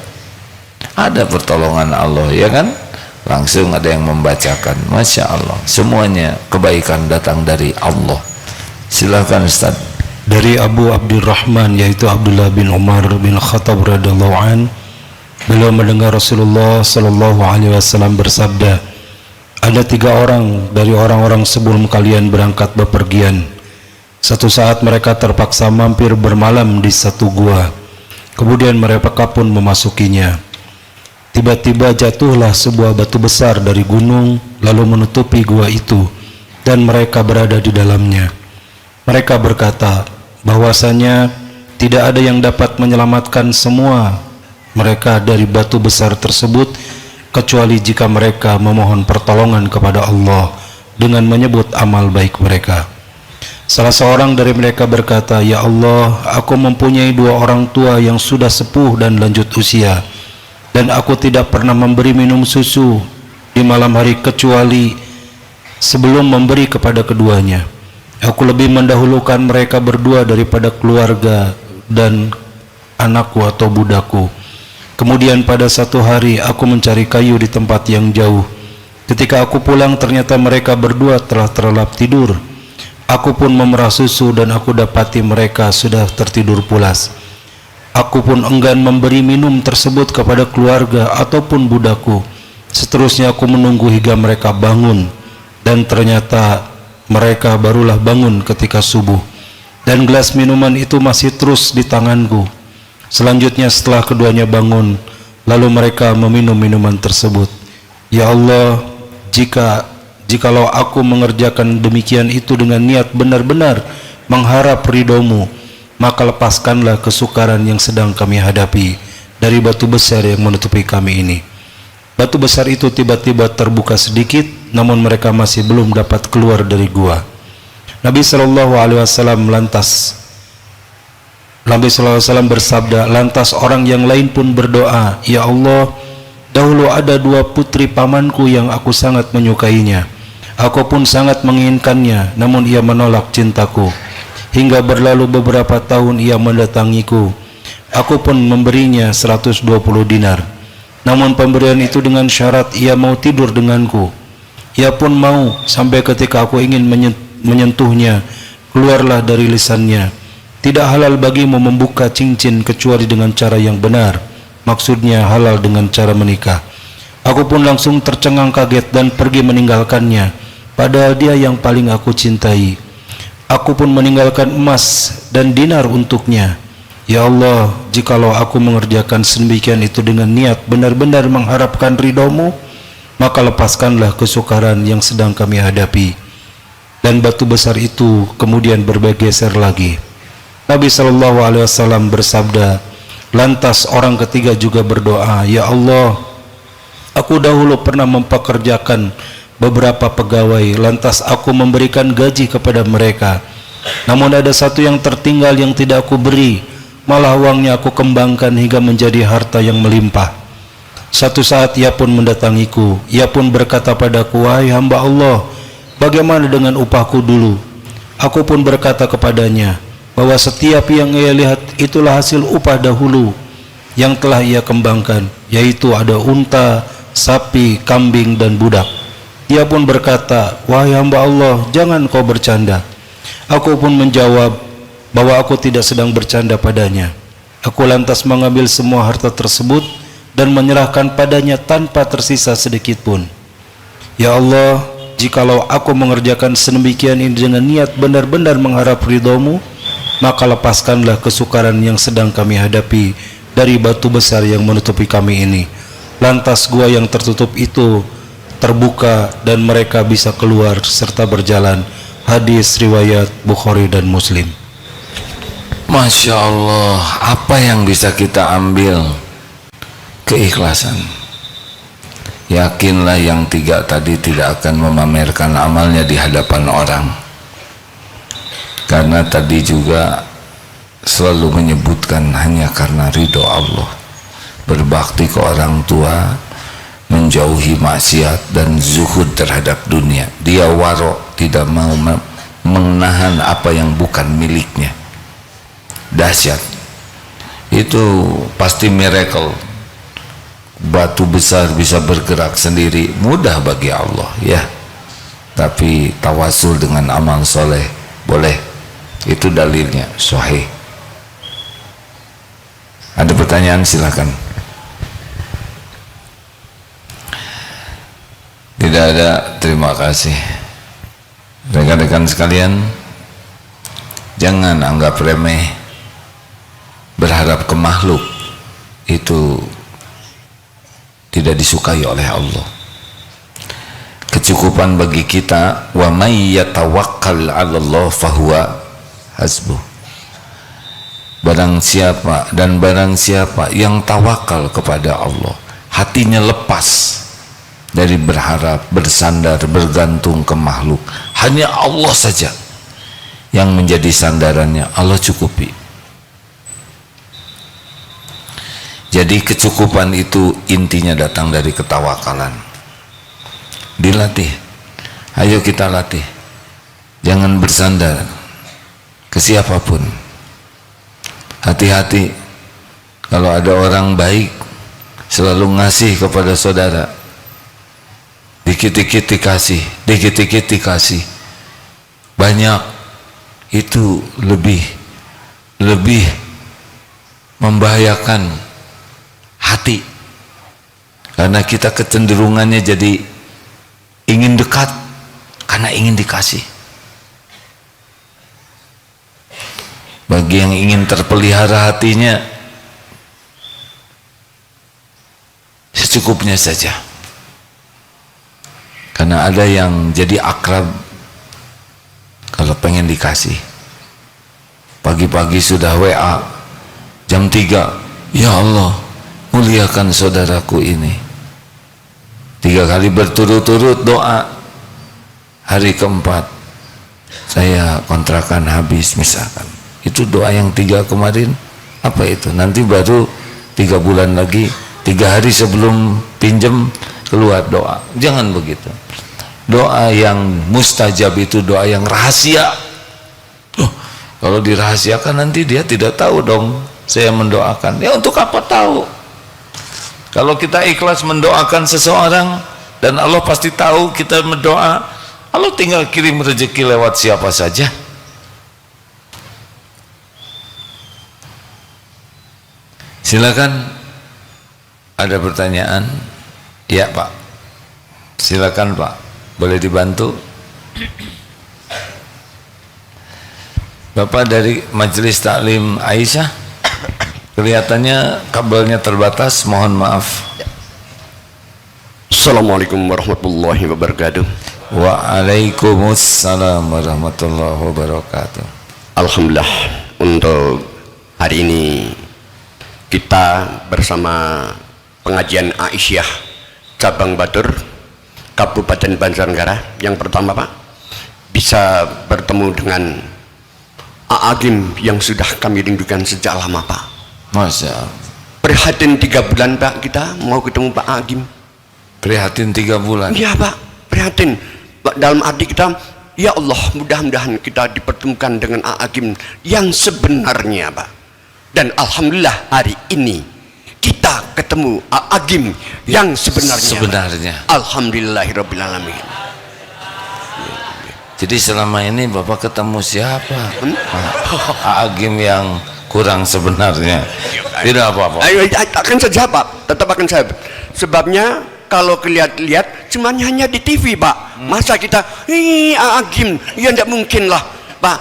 Ada pertolongan Allah ya kan? Langsung ada yang membacakan. Masya Allah, semuanya kebaikan datang dari Allah. Silakan Ustaz. Dari Abu Abdurrahman, yaitu Abdullah bin Umar bin Khattab radhiyallahu an, beliau mendengar Rasulullah sallallahu alaihi wasallam bersabda, ada 3 orang dari orang-orang sebelum kalian berangkat bepergian. Satu saat mereka terpaksa mampir bermalam di satu gua. Kemudian mereka pun memasukinya. Tiba-tiba jatuhlah sebuah batu besar dari gunung lalu menutupi gua itu. dan mereka berada di dalamnya. Mereka berkata bahwasanya tidak ada yang dapat menyelamatkan semua mereka dari batu besar tersebut kecuali jika mereka memohon pertolongan kepada Allah dengan menyebut amal baik mereka. Salah seorang dari mereka berkata, "Ya Allah, aku mempunyai 2 orang tua yang sudah sepuh dan lanjut usia, dan aku tidak pernah memberi minum susu di malam hari kecuali sebelum memberi kepada keduanya. Aku lebih mendahulukan mereka berdua daripada keluarga dan anakku atau budakku. Kemudian pada satu hari aku mencari kayu di tempat yang jauh. Ketika aku pulang ternyata mereka berdua telah terlelap tidur. Aku pun memerah susu dan aku dapati mereka sudah tertidur pulas. Aku pun enggan memberi minum tersebut kepada keluarga ataupun budakku. Seterusnya aku menunggu hingga mereka bangun, dan ternyata mereka barulah bangun ketika subuh, dan gelas minuman itu masih terus di tanganku. Selanjutnya setelah keduanya bangun, lalu mereka meminum minuman tersebut. Ya Allah, jikalau aku mengerjakan demikian itu dengan niat benar-benar mengharap ridhomu, maka lepaskanlah kesukaran yang sedang kami hadapi dari batu besar yang menutupi kami ini." Batu besar itu tiba-tiba terbuka sedikit, namun mereka masih belum dapat keluar dari gua. Nabi SAW bersabda, lantas orang yang lain pun berdoa, "Ya Allah, dahulu ada 2 putri pamanku yang aku sangat menyukainya. Aku pun sangat menginginkannya, namun ia menolak cintaku. Hingga berlalu beberapa tahun ia mendatangiku. Aku pun memberinya 120 dinar. Namun pemberian itu dengan syarat ia mau tidur denganku. Ia pun mau, sampai ketika aku ingin menyentuhnya, keluarlah dari lisannya, 'Tidak halal bagimu membuka cincin kecuali dengan cara yang benar.' Maksudnya halal dengan cara menikah. Aku pun langsung tercengang kaget dan pergi meninggalkannya, padahal dia yang paling aku cintai. Aku pun meninggalkan emas dan dinar untuknya. Ya Allah, jikalau aku mengerjakan sedemikian itu dengan niat benar-benar mengharapkan ridhomu, maka lepaskanlah kesukaran yang sedang kami hadapi." Dan batu besar itu kemudian bergeser lagi. Nabi SAW bersabda, lantas orang ketiga juga berdoa, "Ya Allah, aku dahulu pernah mempekerjakan beberapa pegawai, lantas aku memberikan gaji kepada mereka. Namun ada satu yang tertinggal yang tidak aku beri, malah uangnya aku kembangkan hingga menjadi harta yang melimpah. Satu saat ia pun mendatangiku. Ia pun berkata padaku, 'Wahai hamba Allah, bagaimana dengan upahku dulu?' Aku pun berkata kepadanya bahwa setiap yang ia lihat itulah hasil upah dahulu yang telah ia kembangkan, yaitu ada unta, sapi, kambing, dan budak. Ia pun berkata, 'Wahai hamba Allah, jangan kau bercanda.' Aku pun menjawab bahwa aku tidak sedang bercanda padanya. Aku lantas mengambil semua harta tersebut dan menyerahkan padanya tanpa tersisa sedikit pun. Ya Allah, jikalau aku mengerjakan sedemikian ini dengan niat benar-benar mengharap ridhomu, maka lepaskanlah kesukaran yang sedang kami hadapi dari batu besar yang menutupi kami ini. Lantas gua yang tertutup itu terbuka dan mereka bisa keluar serta berjalan." Hadis riwayat Bukhari dan Muslim. Masya Allah, apa yang bisa kita ambil? Keikhlasan. Yakinlah yang 3 tadi tidak akan memamerkan amalnya di hadapan orang, karena tadi juga selalu menyebutkan hanya karena ridho Allah. Berbakti ke orang tua, menjauhi maksiat, dan zuhud terhadap dunia. Dia warok, tidak mau menahan apa yang bukan miliknya. Dahsyat. Itu pasti miracle. Batu besar bisa bergerak sendiri, mudah bagi Allah, ya. Tapi tawasul dengan amal soleh boleh. Itu dalilnya sahih. Ada pertanyaan, silakan. Tidak ada, terima kasih. Rekan-rekan sekalian, jangan anggap remeh berharap ke makhluk. Itu tidak disukai oleh Allah. kecukupan bagi kita. Wa may yatawakkal 'ala Allah fahuwa hasbuh. Barang siapa yang tawakal kepada Allah, hatinya lepas dari berharap, bersandar, bergantung ke makhluk, hanya Allah saja yang menjadi sandarannya, Allah cukupi. Jadi kecukupan itu intinya datang dari ketawakalan. Dilatih, ayo kita latih, jangan bersandar ke siapapun. Hati-hati kalau ada orang baik selalu ngasih kepada saudara, dikit-dikit dikasih, dikit-dikit dikasih, banyak, itu lebih membahayakan hati, karena kita kecenderungannya jadi ingin dekat karena ingin dikasih. Bagi yang ingin terpelihara hatinya, secukupnya saja. Karena ada yang jadi akrab kalau pengen dikasih. Pagi-pagi sudah WA, jam 3, ya Allah, muliakan saudaraku ini. 3 kali berturut-turut doa. Hari keempat, saya kontrakan habis misalkan. Itu doa yang 3 kemarin, apa itu? Nanti baru 3 bulan lagi, 3 hari sebelum pinjam keluar doa. Jangan begitu. Doa yang mustajab itu doa yang rahasia. Kalau dirahasiakan nanti dia tidak tahu dong saya mendoakan. Ya untuk apa tahu? Kalau kita ikhlas mendoakan seseorang dan Allah pasti tahu kita mendoa, Allah tinggal kirim rezeki lewat siapa saja. Silakan, ada pertanyaan? Ya Pak, silakan Pak, boleh dibantu? Bapak dari Majelis Taklim Aisyah, kelihatannya kabelnya terbatas, mohon maaf. Assalamualaikum warahmatullahi wabarakatuh. Waalaikumsalam warahmatullahi wabarakatuh. Alhamdulillah, untuk hari ini kita bersama pengajian Aisyah Cabang Batur Kabupaten Banjarnegara. Yang pertama Pak, bisa bertemu dengan Agim yang sudah kami rindukan sejak lama Pak. Masya Allah. Prihatin 3 bulan Pak, kita mau ketemu Pak Agim. Prihatin 3 bulan? Iya Pak, prihatin Pak, dalam arti kita, ya Allah, mudah-mudahan kita dipertemukan dengan Agim yang sebenarnya Pak. Dan alhamdulillah hari ini kita ketemu Agim yang sebenarnya. Alhamdulillahirabbil alamin. Jadi selama ini Bapak ketemu siapa? Agim yang kurang sebenarnya. Tidak apa-apa. Akan saja Pak, tetap akan saya. Sebabnya kalau lihat-lihat cuma hanya di TV Pak. Masa kita Agim, ya tidak mungkin lah Pak.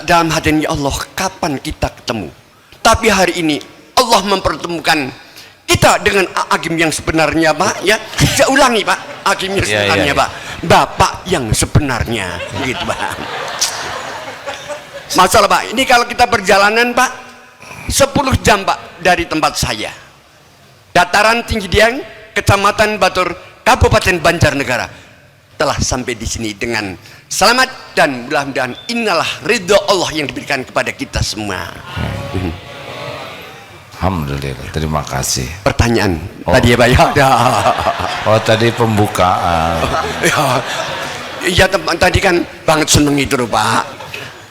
Dalam hati ya Allah, kapan kita ketemu? Tapi hari ini Allah mempertemukan kita dengan Agim yang sebenarnya Pak, ya. Saya ulangi Pak, Agim yang sebenarnya Pak, Bapak yang sebenarnya, gitu Pak. Masalah Pak, ini kalau kita perjalanan Pak 10 jam Pak dari tempat saya, Dataran Tinggi Dieng, Kecamatan Batur, Kabupaten Banjarnegara, telah sampai di sini dengan selamat, dan mudah-mudahan inilah ridho Allah yang diberikan kepada kita semua. Alhamdulillah, terima kasih. Pertanyaan tadi ya Pak ya. Oh tadi pembukaan. Iya tadi kan banget seneng itu loh Pak.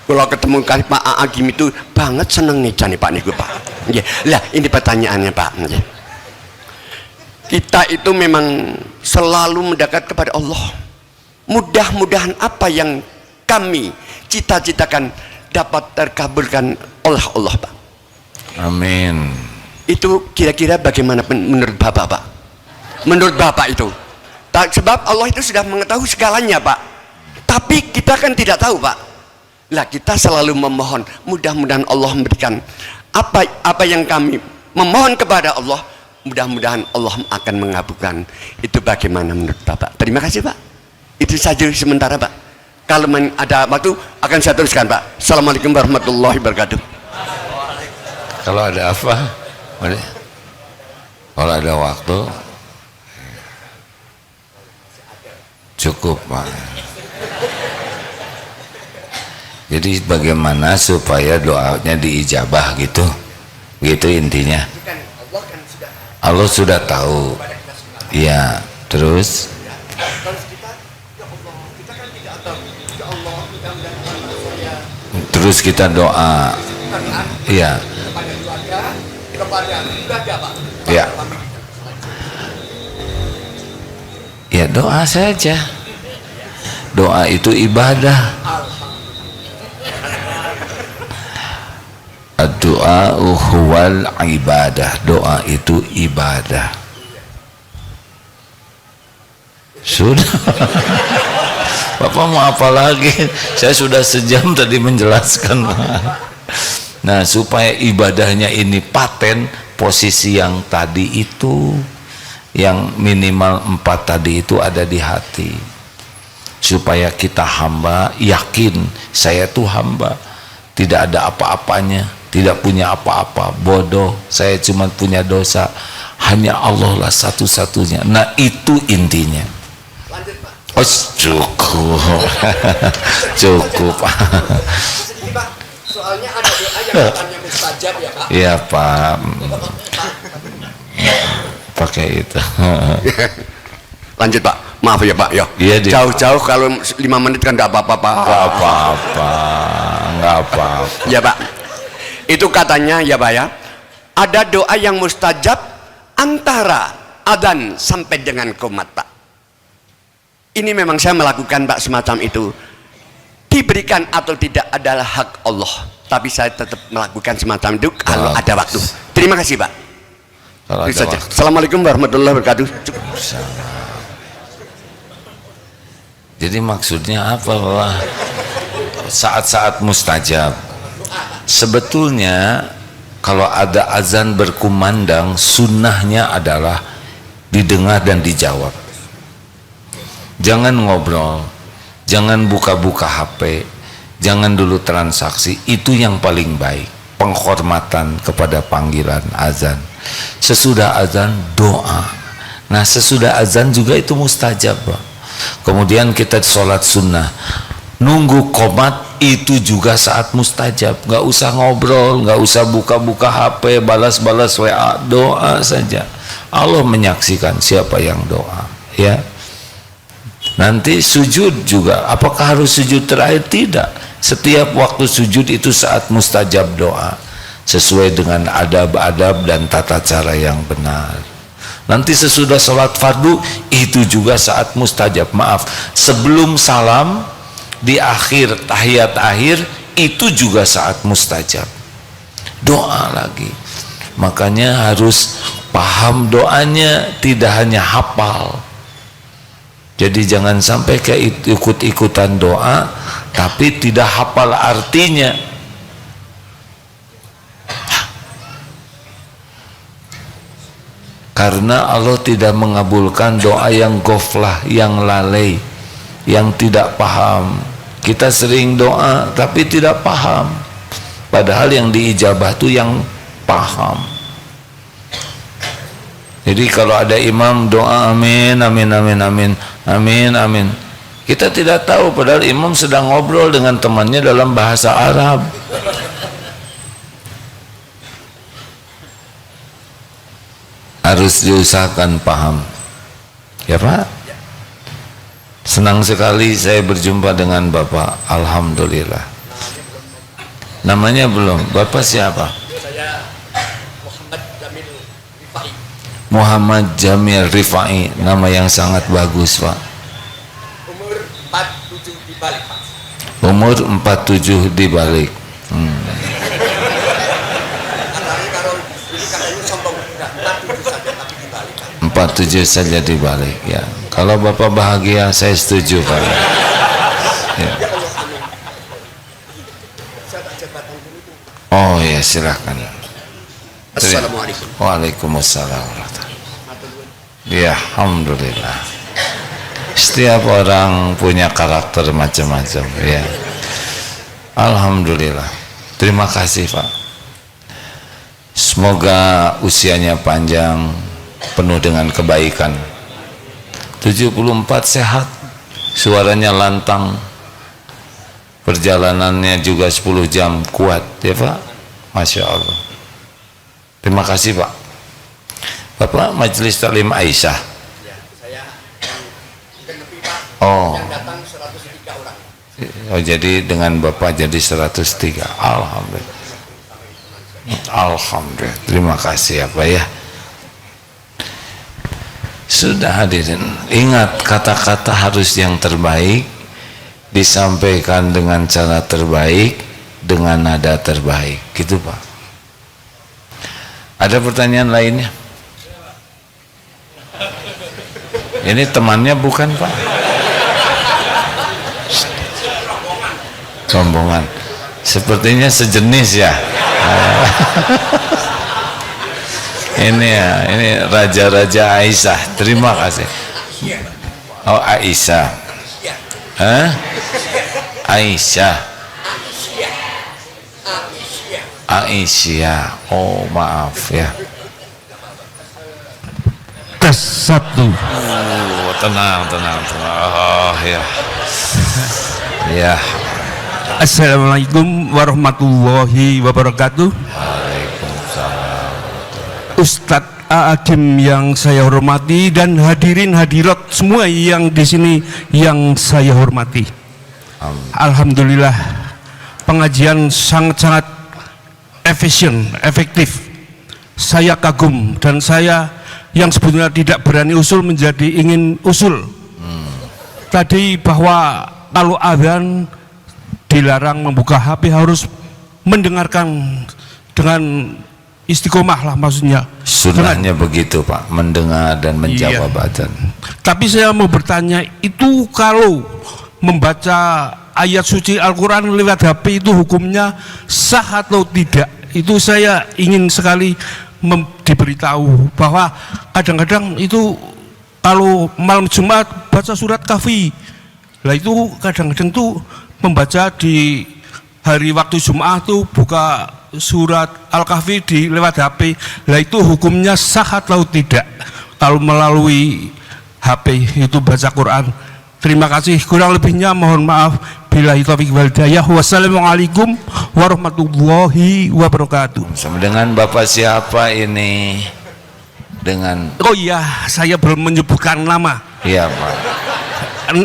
Kalau ketemu kali Pak Agim itu banget seneng nih Pak niku Pak. Ya, lah ini pertanyaannya Pak. Ya. Kita itu memang selalu mendekat kepada Allah. Mudah-mudahan apa yang kami cita-citakan dapat terkabulkan oleh Allah Pak. Amin. Itu kira-kira bagaimana menurut Bapak Pak? Menurut Bapak itu sebab Allah itu sudah mengetahui segalanya Pak, tapi kita kan tidak tahu Pak. Lah kita selalu memohon, mudah-mudahan Allah memberikan apa yang kami memohon kepada Allah, mudah-mudahan Allah akan mengabulkan. Itu bagaimana menurut Bapak? Terima kasih Pak. Itu saja sementara Pak. Kalau ada waktu akan saya teruskan Pak. Assalamualaikum warahmatullahi wabarakatuh. Kalau ada apa? Kalau ada waktu cukup Pak. Jadi bagaimana supaya doanya diijabah gitu? Gitu intinya. Allah sudah tahu. Iya, terus terus kita doa. Iya. Ya. Ya doa saja. Doa itu ibadah. Doa huwal ibadah. Doa itu ibadah. Sudah. Bapak mau apa lagi? Saya sudah sejam tadi menjelaskan. Nah, supaya ibadahnya ini paten, posisi yang tadi itu, yang minimal 4 tadi itu ada di hati. Supaya kita hamba, yakin saya tuh hamba, tidak ada apa-apanya, tidak punya apa-apa, bodoh, saya cuma punya dosa, hanya Allah lah satu-satunya. Nah itu intinya. Lanjut Pak. Oh cukup. Cukup. Ini Pak, soalnya ada doa yang katanya mustajab ya Pak. Iya Pak. Pakai itu. Lanjut Pak, maaf ya Pak ya. Iya, jauh-jauh kalau 5 menit kan enggak apa-apa Pak. Enggak apa-apa. Enggak apa-apa. Ya Pak, itu katanya ya Pak ya, ada doa yang mustajab antara adzan sampai dengan qomat Pak. Ini memang saya melakukan Pak semacam itu. Diberikan atau tidak adalah hak Allah, tapi saya tetap melakukan semacam itu kalau ada waktu. Terima kasih Pak. Kalau Itu ada saja. waktu. Assalamualaikum warahmatullahi wabarakatuh. Cukup. Jadi maksudnya apa Pak? Saat-saat mustajab. Sebetulnya kalau ada azan berkumandang, sunnahnya adalah didengar dan dijawab. Jangan ngobrol, jangan buka-buka HP, jangan dulu transaksi. Itu yang paling baik, penghormatan kepada panggilan azan. Sesudah azan doa. Nah sesudah azan juga itu mustajab Pak. Kemudian kita sholat sunnah, nunggu qomat itu juga saat mustajab. Nggak usah ngobrol, nggak usah buka-buka HP, balas-balas WA, doa saja. Allah menyaksikan siapa yang doa, ya. Nanti sujud juga, apakah harus sujud terakhir? Tidak. Setiap waktu sujud itu saat mustajab doa, sesuai dengan adab-adab dan tata cara yang benar. Nanti sesudah sholat fardu itu juga saat mustajab. Maaf, sebelum salam di akhir tahiyat akhir itu juga saat mustajab. Doa lagi. Makanya harus paham doanya, tidak hanya hafal. Jadi jangan sampai kayak ikut-ikutan doa tapi tidak hafal artinya. Karena Allah tidak mengabulkan doa yang ghaflah, yang lalai, yang tidak paham. Kita sering doa tapi tidak paham. Padahal yang diijabah itu yang paham. Jadi kalau ada imam doa amin, amin, amin, amin, amin, amin, kita tidak tahu padahal imam sedang ngobrol dengan temannya dalam bahasa Arab. Harus diusahakan paham, ya Pak. Senang sekali saya berjumpa dengan Bapak, alhamdulillah. Namanya belum, Bapak siapa? Saya Muhammad Jamil Rifai. Muhammad Jamil Rifai, nama yang sangat bagus Pak. Umur 47 di balik Pak. Umur 47 di balik. Kalau ini katanya sombong, enggak 47 saja tapi di balik Pak. 47 saja di balik ya. Kalau Bapak bahagia saya setuju Pak. Ya. Ya Allah amin. Saya tak jabatan dulu. Oh ya silahkan. Assalamualaikum. Waalaikumsalam warahmatullahi. Ya, alhamdulillah. Setiap orang punya karakter macam-macam, ya. Alhamdulillah. Terima kasih, Pak. Semoga usianya panjang, penuh dengan kebaikan. 74 sehat, suaranya lantang, perjalanannya juga 10 jam kuat, ya Pak. Masya Allah. Terima kasih Pak. Bapak Majelis Taklim Aisyah. Oh. Oh, jadi dengan Bapak jadi 103. Alhamdulillah. Alhamdulillah. Terima kasih ya Pak ya. Sudah hadirin, ingat kata-kata harus yang terbaik, disampaikan dengan cara terbaik, dengan nada terbaik, gitu Pak. Ada pertanyaan lainnya? Ini temannya bukan Pak? Rombongan. Sepertinya sejenis ya. Ini ya, ini Raja-Raja Aisyah. Terima kasih. Oh, Aisyah. Hah? Aisyah. Aisyah. Oh, maaf ya. Tes 1. Oh, tenang. Oh, ya. Ya. Assalamualaikum warahmatullahi wabarakatuh. Waalaikumsalam. Ustadz Agim yang saya hormati dan hadirin hadirat semua yang di sini yang saya hormati. Alhamdulillah pengajian sangat-sangat efektif. Saya kagum dan saya yang sebetulnya tidak berani usul menjadi ingin usul. Tadi bahwa kalau azan dilarang membuka HP, harus mendengarkan dengan istiqomah lah maksudnya. Sunnahnya begitu Pak, mendengar dan menjawab azan. Tapi saya mau bertanya, itu kalau membaca ayat suci Al-Quran lewat HP itu hukumnya sah atau tidak? Itu saya ingin sekali diberitahu bahwa kadang-kadang itu kalau malam Jumat baca surat Kahfi, lah itu kadang-kadang tuh membaca di hari waktu Jumat tuh buka surat Al-Kahfi di lewat HP, lah itu hukumnya sah atau tidak kalau melalui HP itu baca Quran? Terima kasih, kurang lebihnya mohon maaf. Billahi taufiq wal hidayah. Wassalamualaikum warahmatullahi wabarakatuh. Sama dengan Bapak siapa ini? Dengan Oh iya, saya belum menyebutkan nama. iya Pak.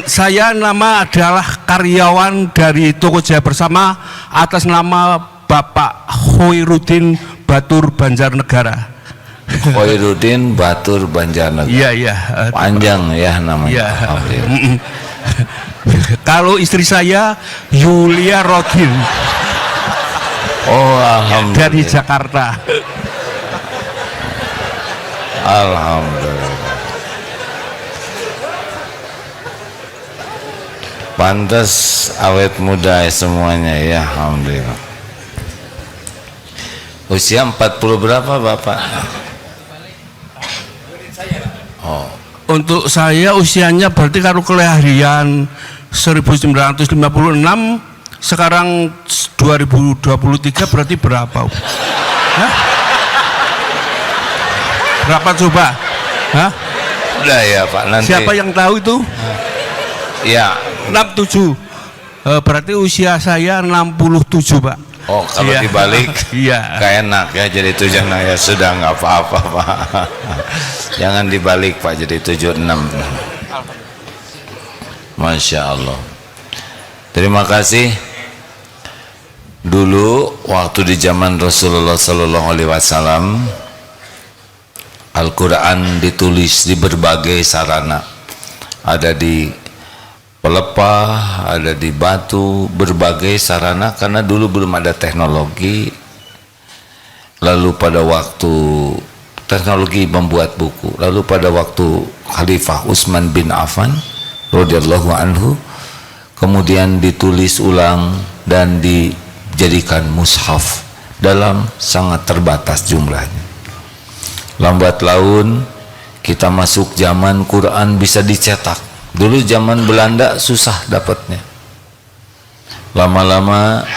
Saya nama adalah karyawan dari Toko Jaya Bersama atas nama Bapak Khairuddin Batur Banjarnegara. Khairuddin Batur Banjarnegara. Iya. Panjang ya namanya. Iya. Alhamdulillah. Kalau istri saya Yulia Rodin Oh, alhamdulillah. dari Jakarta. Alhamdulillah. Pantas awet muda semuanya ya, alhamdulillah. Usia 40 berapa Bapak? Oh. Untuk saya usianya berarti kalau kelahiran 1956, sekarang 2023 berarti berapa? Hah? Berapa coba? Hah? Udah ya Pak, nanti. Siapa yang tahu itu? Ya. 67. Berarti usia saya 67 Pak. Oh, kalau Iya. dibalik Iya. kayak enak ya, jadi 76 ya, sudah nggak apa-apa Pak. Jangan dibalik Pak, jadi 76. Masya Allah. Terima kasih. Dulu waktu di zaman Rasulullah Sallallahu Alaihi Wasallam, Al-Quran ditulis di berbagai sarana, ada di pelepah, ada di batu, berbagai sarana, karena dulu belum ada teknologi. Lalu pada waktu teknologi membuat buku, lalu pada waktu Khalifah Utsman bin Affan radhiyallahu anhu, kemudian ditulis ulang dan dijadikan mushaf dalam sangat terbatas jumlahnya. Lambat laun kita masuk zaman Quran bisa dicetak. Dulu zaman Belanda susah dapatnya. Lama-lama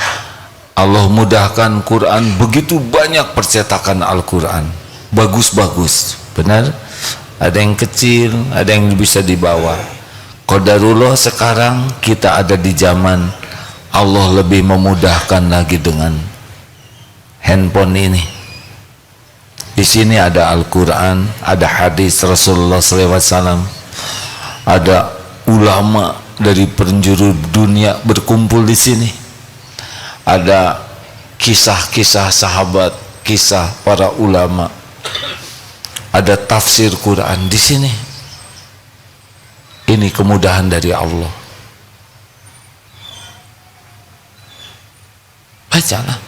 Allah mudahkan Quran, begitu banyak percetakan Al-Quran, bagus-bagus, benar. Ada yang kecil, ada yang bisa dibawa. Qadarullah sekarang kita ada di zaman Allah lebih memudahkan lagi dengan handphone ini. Di sini ada Al-Quran, ada hadis Rasulullah SAW, ada ulama dari penjuru dunia berkumpul di sini. Ada kisah-kisah sahabat, kisah para ulama, ada tafsir Quran di sini. Ini kemudahan dari Allah. Bacalah.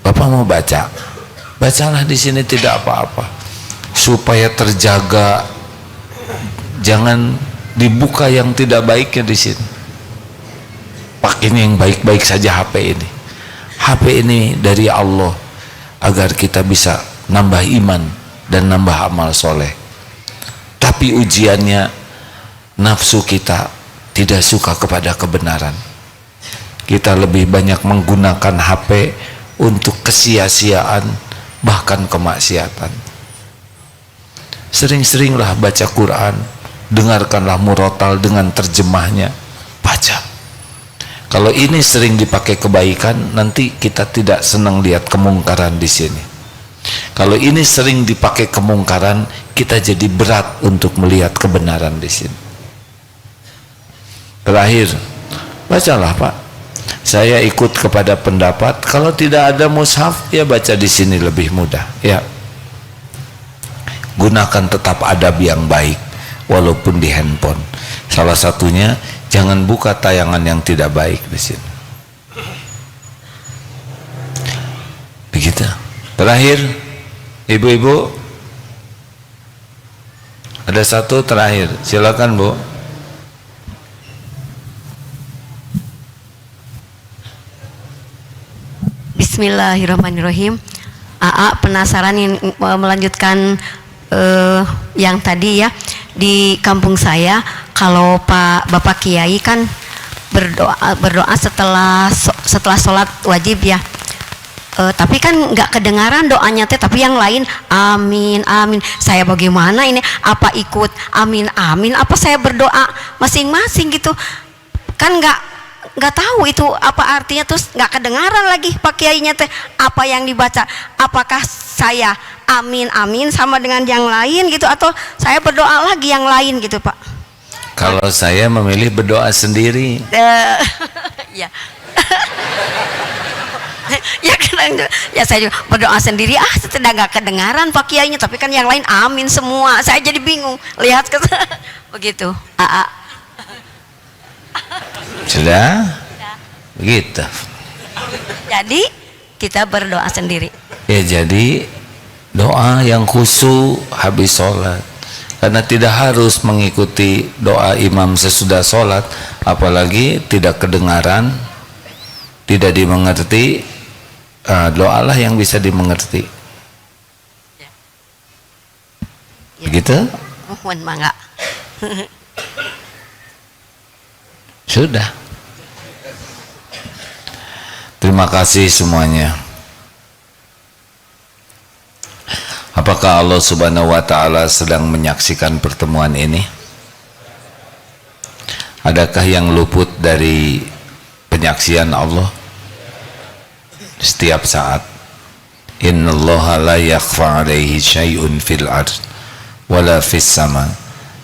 Bapak mau baca, bacalah di sini, tidak apa-apa, supaya terjaga, jangan dibuka yang tidak baiknya di sini. Pakai ini yang baik-baik saja HP ini. HP ini dari Allah agar kita bisa nambah iman dan nambah amal soleh. Tapi ujiannya nafsu kita tidak suka kepada kebenaran. Kita lebih banyak menggunakan HP untuk kesia-siaan, bahkan kemaksiatan. Sering-seringlah baca Quran, dengarkanlah murotal dengan terjemahnya, baca. Kalau ini sering dipakai kebaikan, nanti kita tidak senang lihat kemungkaran di sini. Kalau ini sering dipakai kemungkaran, kita jadi berat untuk melihat kebenaran di sini. Terakhir, bacalah Pak. Saya ikut kepada pendapat kalau tidak ada mushaf, ya baca di sini lebih mudah. Ya, gunakan tetap adab yang baik walaupun di handphone. Salah satunya jangan buka tayangan yang tidak baik di sini. Begitu. Terakhir, ibu-ibu, ada satu terakhir, silakan Bu. Bismillahirrahmanirrahim. AA penasaran yang melanjutkan yang tadi ya, di kampung saya kalau Bapak Kiai kan berdoa setelah sholat wajib ya, tapi kan nggak kedengaran doanya teh, tapi yang lain amin amin. Saya bagaimana ini, apa ikut amin amin, apa saya berdoa masing-masing gitu kan, nggak tahu itu apa artinya, terus nggak kedengaran lagi Pak Kiainya teh apa yang dibaca. Apakah saya amin amin sama dengan yang lain gitu, atau saya berdoa lagi yang lain gitu Pak? Kalau saya memilih berdoa sendiri. Ya. Ya kadang ya saya juga berdoa sendiri, sudah nggak kedengaran Pak Kiainya, tapi kan yang lain amin semua. Saya jadi bingung lihat ke begitu. Sudah? Begitu. Jadi kita berdoa sendiri. Ya, jadi doa yang khusyuk habis sholat, karena tidak harus mengikuti doa imam sesudah sholat, apalagi tidak kedengaran, tidak dimengerti. Doalah yang bisa dimengerti. Ya. Begitu? Mohon mangga. Sudah. Terima kasih semuanya. Apakah Allah Subhanahu wa Ta'ala sedang menyaksikan pertemuan ini? Adakah yang luput dari penyaksian Allah? Setiap saat. Innallaha la yakhfa 'alaihi syai'un fil ard wala fis sama.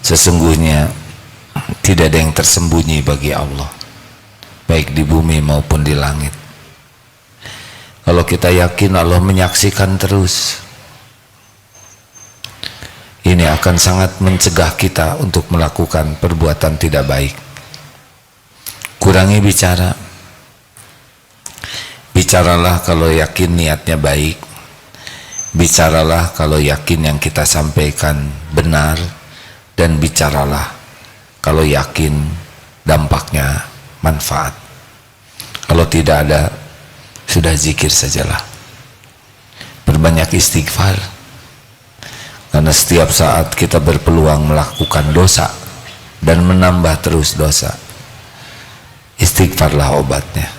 Sesungguhnya tidak ada yang tersembunyi bagi Allah, baik di bumi maupun di langit. Kalau kita yakin Allah menyaksikan terus, ini akan sangat mencegah kita untuk melakukan perbuatan tidak baik. Kurangi bicara. Bicaralah kalau yakin niatnya baik. Bicaralah kalau yakin yang kita sampaikan benar. Dan bicaralah kalau yakin dampaknya manfaat. Kalau tidak ada, sudah zikir sajalah. Berbanyak istighfar. Karena setiap saat kita berpeluang melakukan dosa dan menambah terus dosa. Istighfarlah obatnya.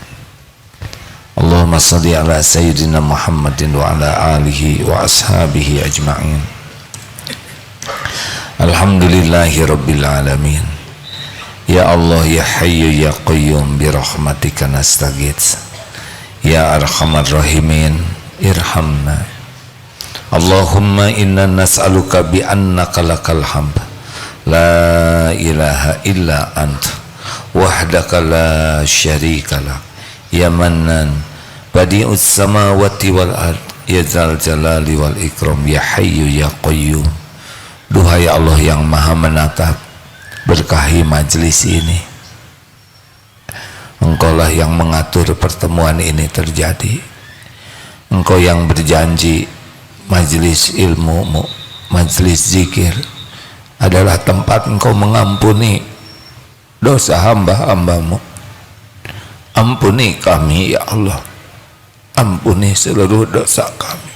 Allahumma salli ala sayyidina Muhammadin wa ala alihi wa ashabihi ajma'in. Alhamdulillahi rabbil alamin. Ya Allah ya Hayyu ya Qayyum bi rahmatika nastaghits. Ya Arhamar Rahimin irhamna. Allahumma inna nas'aluka bi annaka lakal hamd la ilaha illa ant wahdaka la syarika lak ya mannan badi'us samawati wal ard ya dzal jalali wal ikram ya Hayyu ya Qayyum. Duhai Allah yang maha menatap, berkahi majlis ini. Engkaulah yang mengatur pertemuan ini terjadi. Engkau yang berjanji majlis ilmu, majlis zikir adalah tempat engkau mengampuni dosa hamba-hambamu. Ampuni kami ya Allah, ampuni seluruh dosa kami,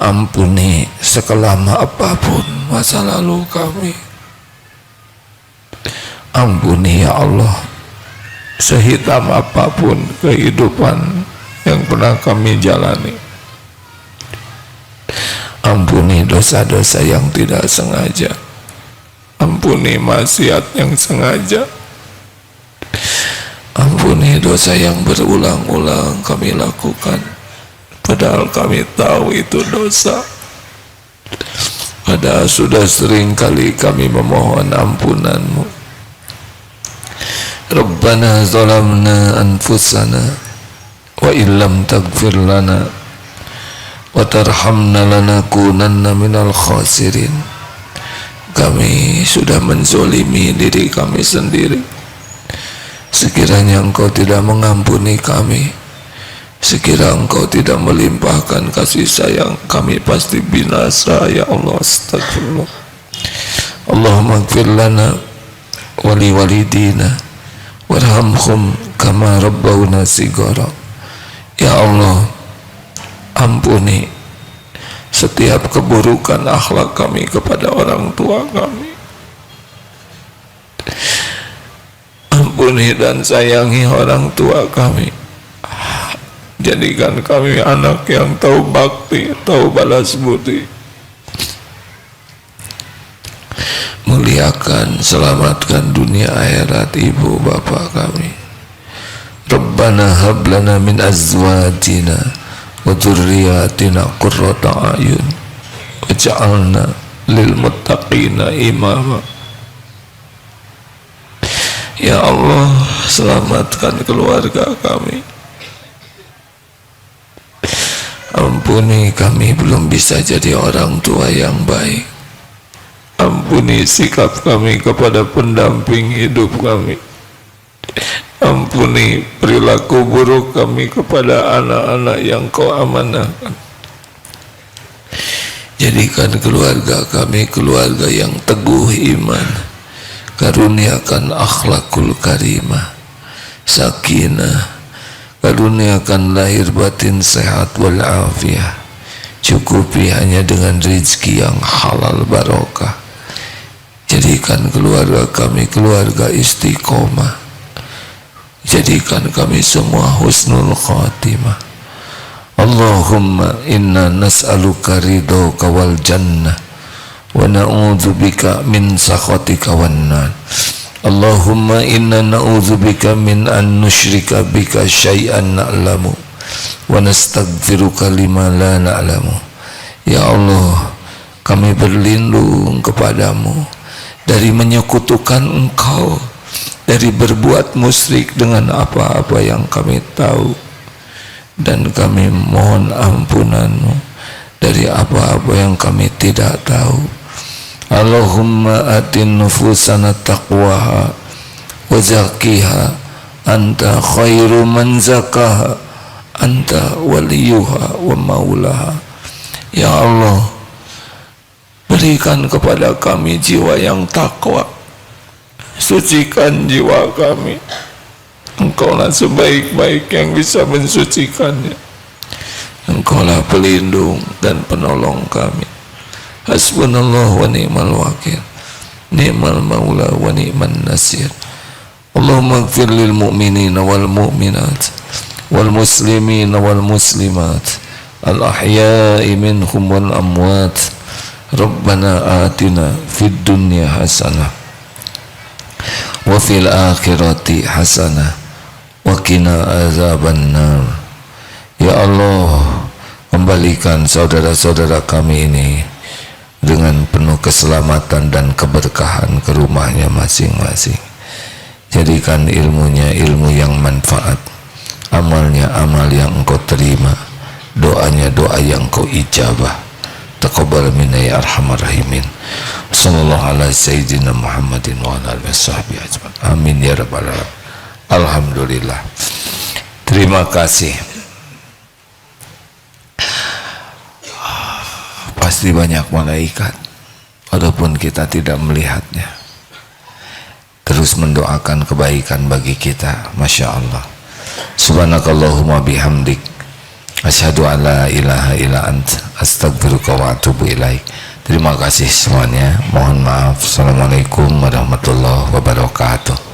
ampuni sekelama apapun masa lalu kami, ampuni ya Allah sehitam apapun kehidupan yang pernah kami jalani. Ampuni dosa-dosa yang tidak sengaja, ampuni maksiat yang sengaja, ampuni dosa yang berulang-ulang kami lakukan padahal kami tahu itu dosa, padahal sudah sering kali kami memohon ampunan-Mu. Rabbana zalamna anfusana wa illam taghfir lana wa tarhamna lanakunanna minal khasirin. Kami sudah menzolimi diri kami sendiri. Sekiranya Engkau tidak mengampuni kami, sekira Engkau tidak melimpahkan kasih sayang, kami pasti binasa ya Allah. Astagfirullah. Allahumma ighfir lana wa li walidina warhamhum kama rabbawna sigara. Ya Allah, ampuni setiap keburukan akhlak kami kepada orang tua kami. Ampuni dan sayangi orang tua kami. Jadikan kami anak yang tahu bakti, tahu balas budi. Muliakan, selamatkan dunia akhirat ibu bapak kami. Rabbana hab lana min azwajina wa dzurriyyatina qurrata a'yun waj'alna lil muttaqina imama. Ya Allah, selamatkan keluarga kami. Ampuni kami belum bisa jadi orang tua yang baik. Ampuni sikap kami kepada pendamping hidup kami. Ampuni perilaku buruk kami kepada anak-anak yang Kau amanahkan. Jadikan keluarga kami keluarga yang teguh iman. Karuniakan akhlakul karimah, sakinah. Karuniakan lahir batin sehat walafiat. Cukupi hanya dengan rezeki yang halal barokah. Jadikan keluarga kami keluarga istiqomah. Jadikan kami semua husnul khatimah. Allahumma inna nas'aluka ridhoka wal jannah wa na'udzubika min sakhatika wan nar. Allahumma inna na'udzubika min an nusyrika bika syai'an na'lamu wa nastaghfiruka lima la na'lamu. Ya Allah, kami berlindung kepadamu dari menyekutukan Engkau, dari berbuat musyrik dengan apa-apa yang kami tahu, dan kami mohon ampunan-Mu dari apa-apa yang kami tidak tahu. Allahumma atin nufusana taqwaha wa zakkiha anta khairu man zakaha anta waliyuha wa maulaha. Ya Allah, berikan kepada kami jiwa yang takwa, sucikan jiwa kami, Engkaulah sebaik-baik yang bisa mensucikannya. Engkaulah pelindung dan penolong kami. Hasbunallah wa ni'mal wakil, ni'mal maula wa ni'man nasir. Allahumma ighfir lil mu'minina wal mu'minat wal muslimina wal muslimat al ahya'i minhum wal amwat. Rabbana atina fid dunya hasanah wa fil akhirati hasanah wa qina azabannar. Ya Allah, kembalikan saudara-saudara kami ini dengan penuh keselamatan dan keberkahan ke rumahnya masing-masing. Jadikan ilmunya ilmu yang manfaat, amalnya amal yang engkau terima, doanya doa yang engkau ijabah. Taqabbal minna ya arhamar rahimin. Sallallahu ala sayyidina Muhammadin wa ala alihi washabbihi ajmain. Amin ya rabbal alamin. Alhamdulillah. Terima kasih. Pasti banyak malaikat walaupun kita tidak melihatnya, terus mendoakan kebaikan bagi kita. Masya Allah. Subhanakallahumma bihamdik, asyhadu an la ilaha illa anta, astaghfiruka wa atubu ilaik. Terima kasih semuanya. Mohon maaf. Assalamualaikum warahmatullahi wabarakatuh.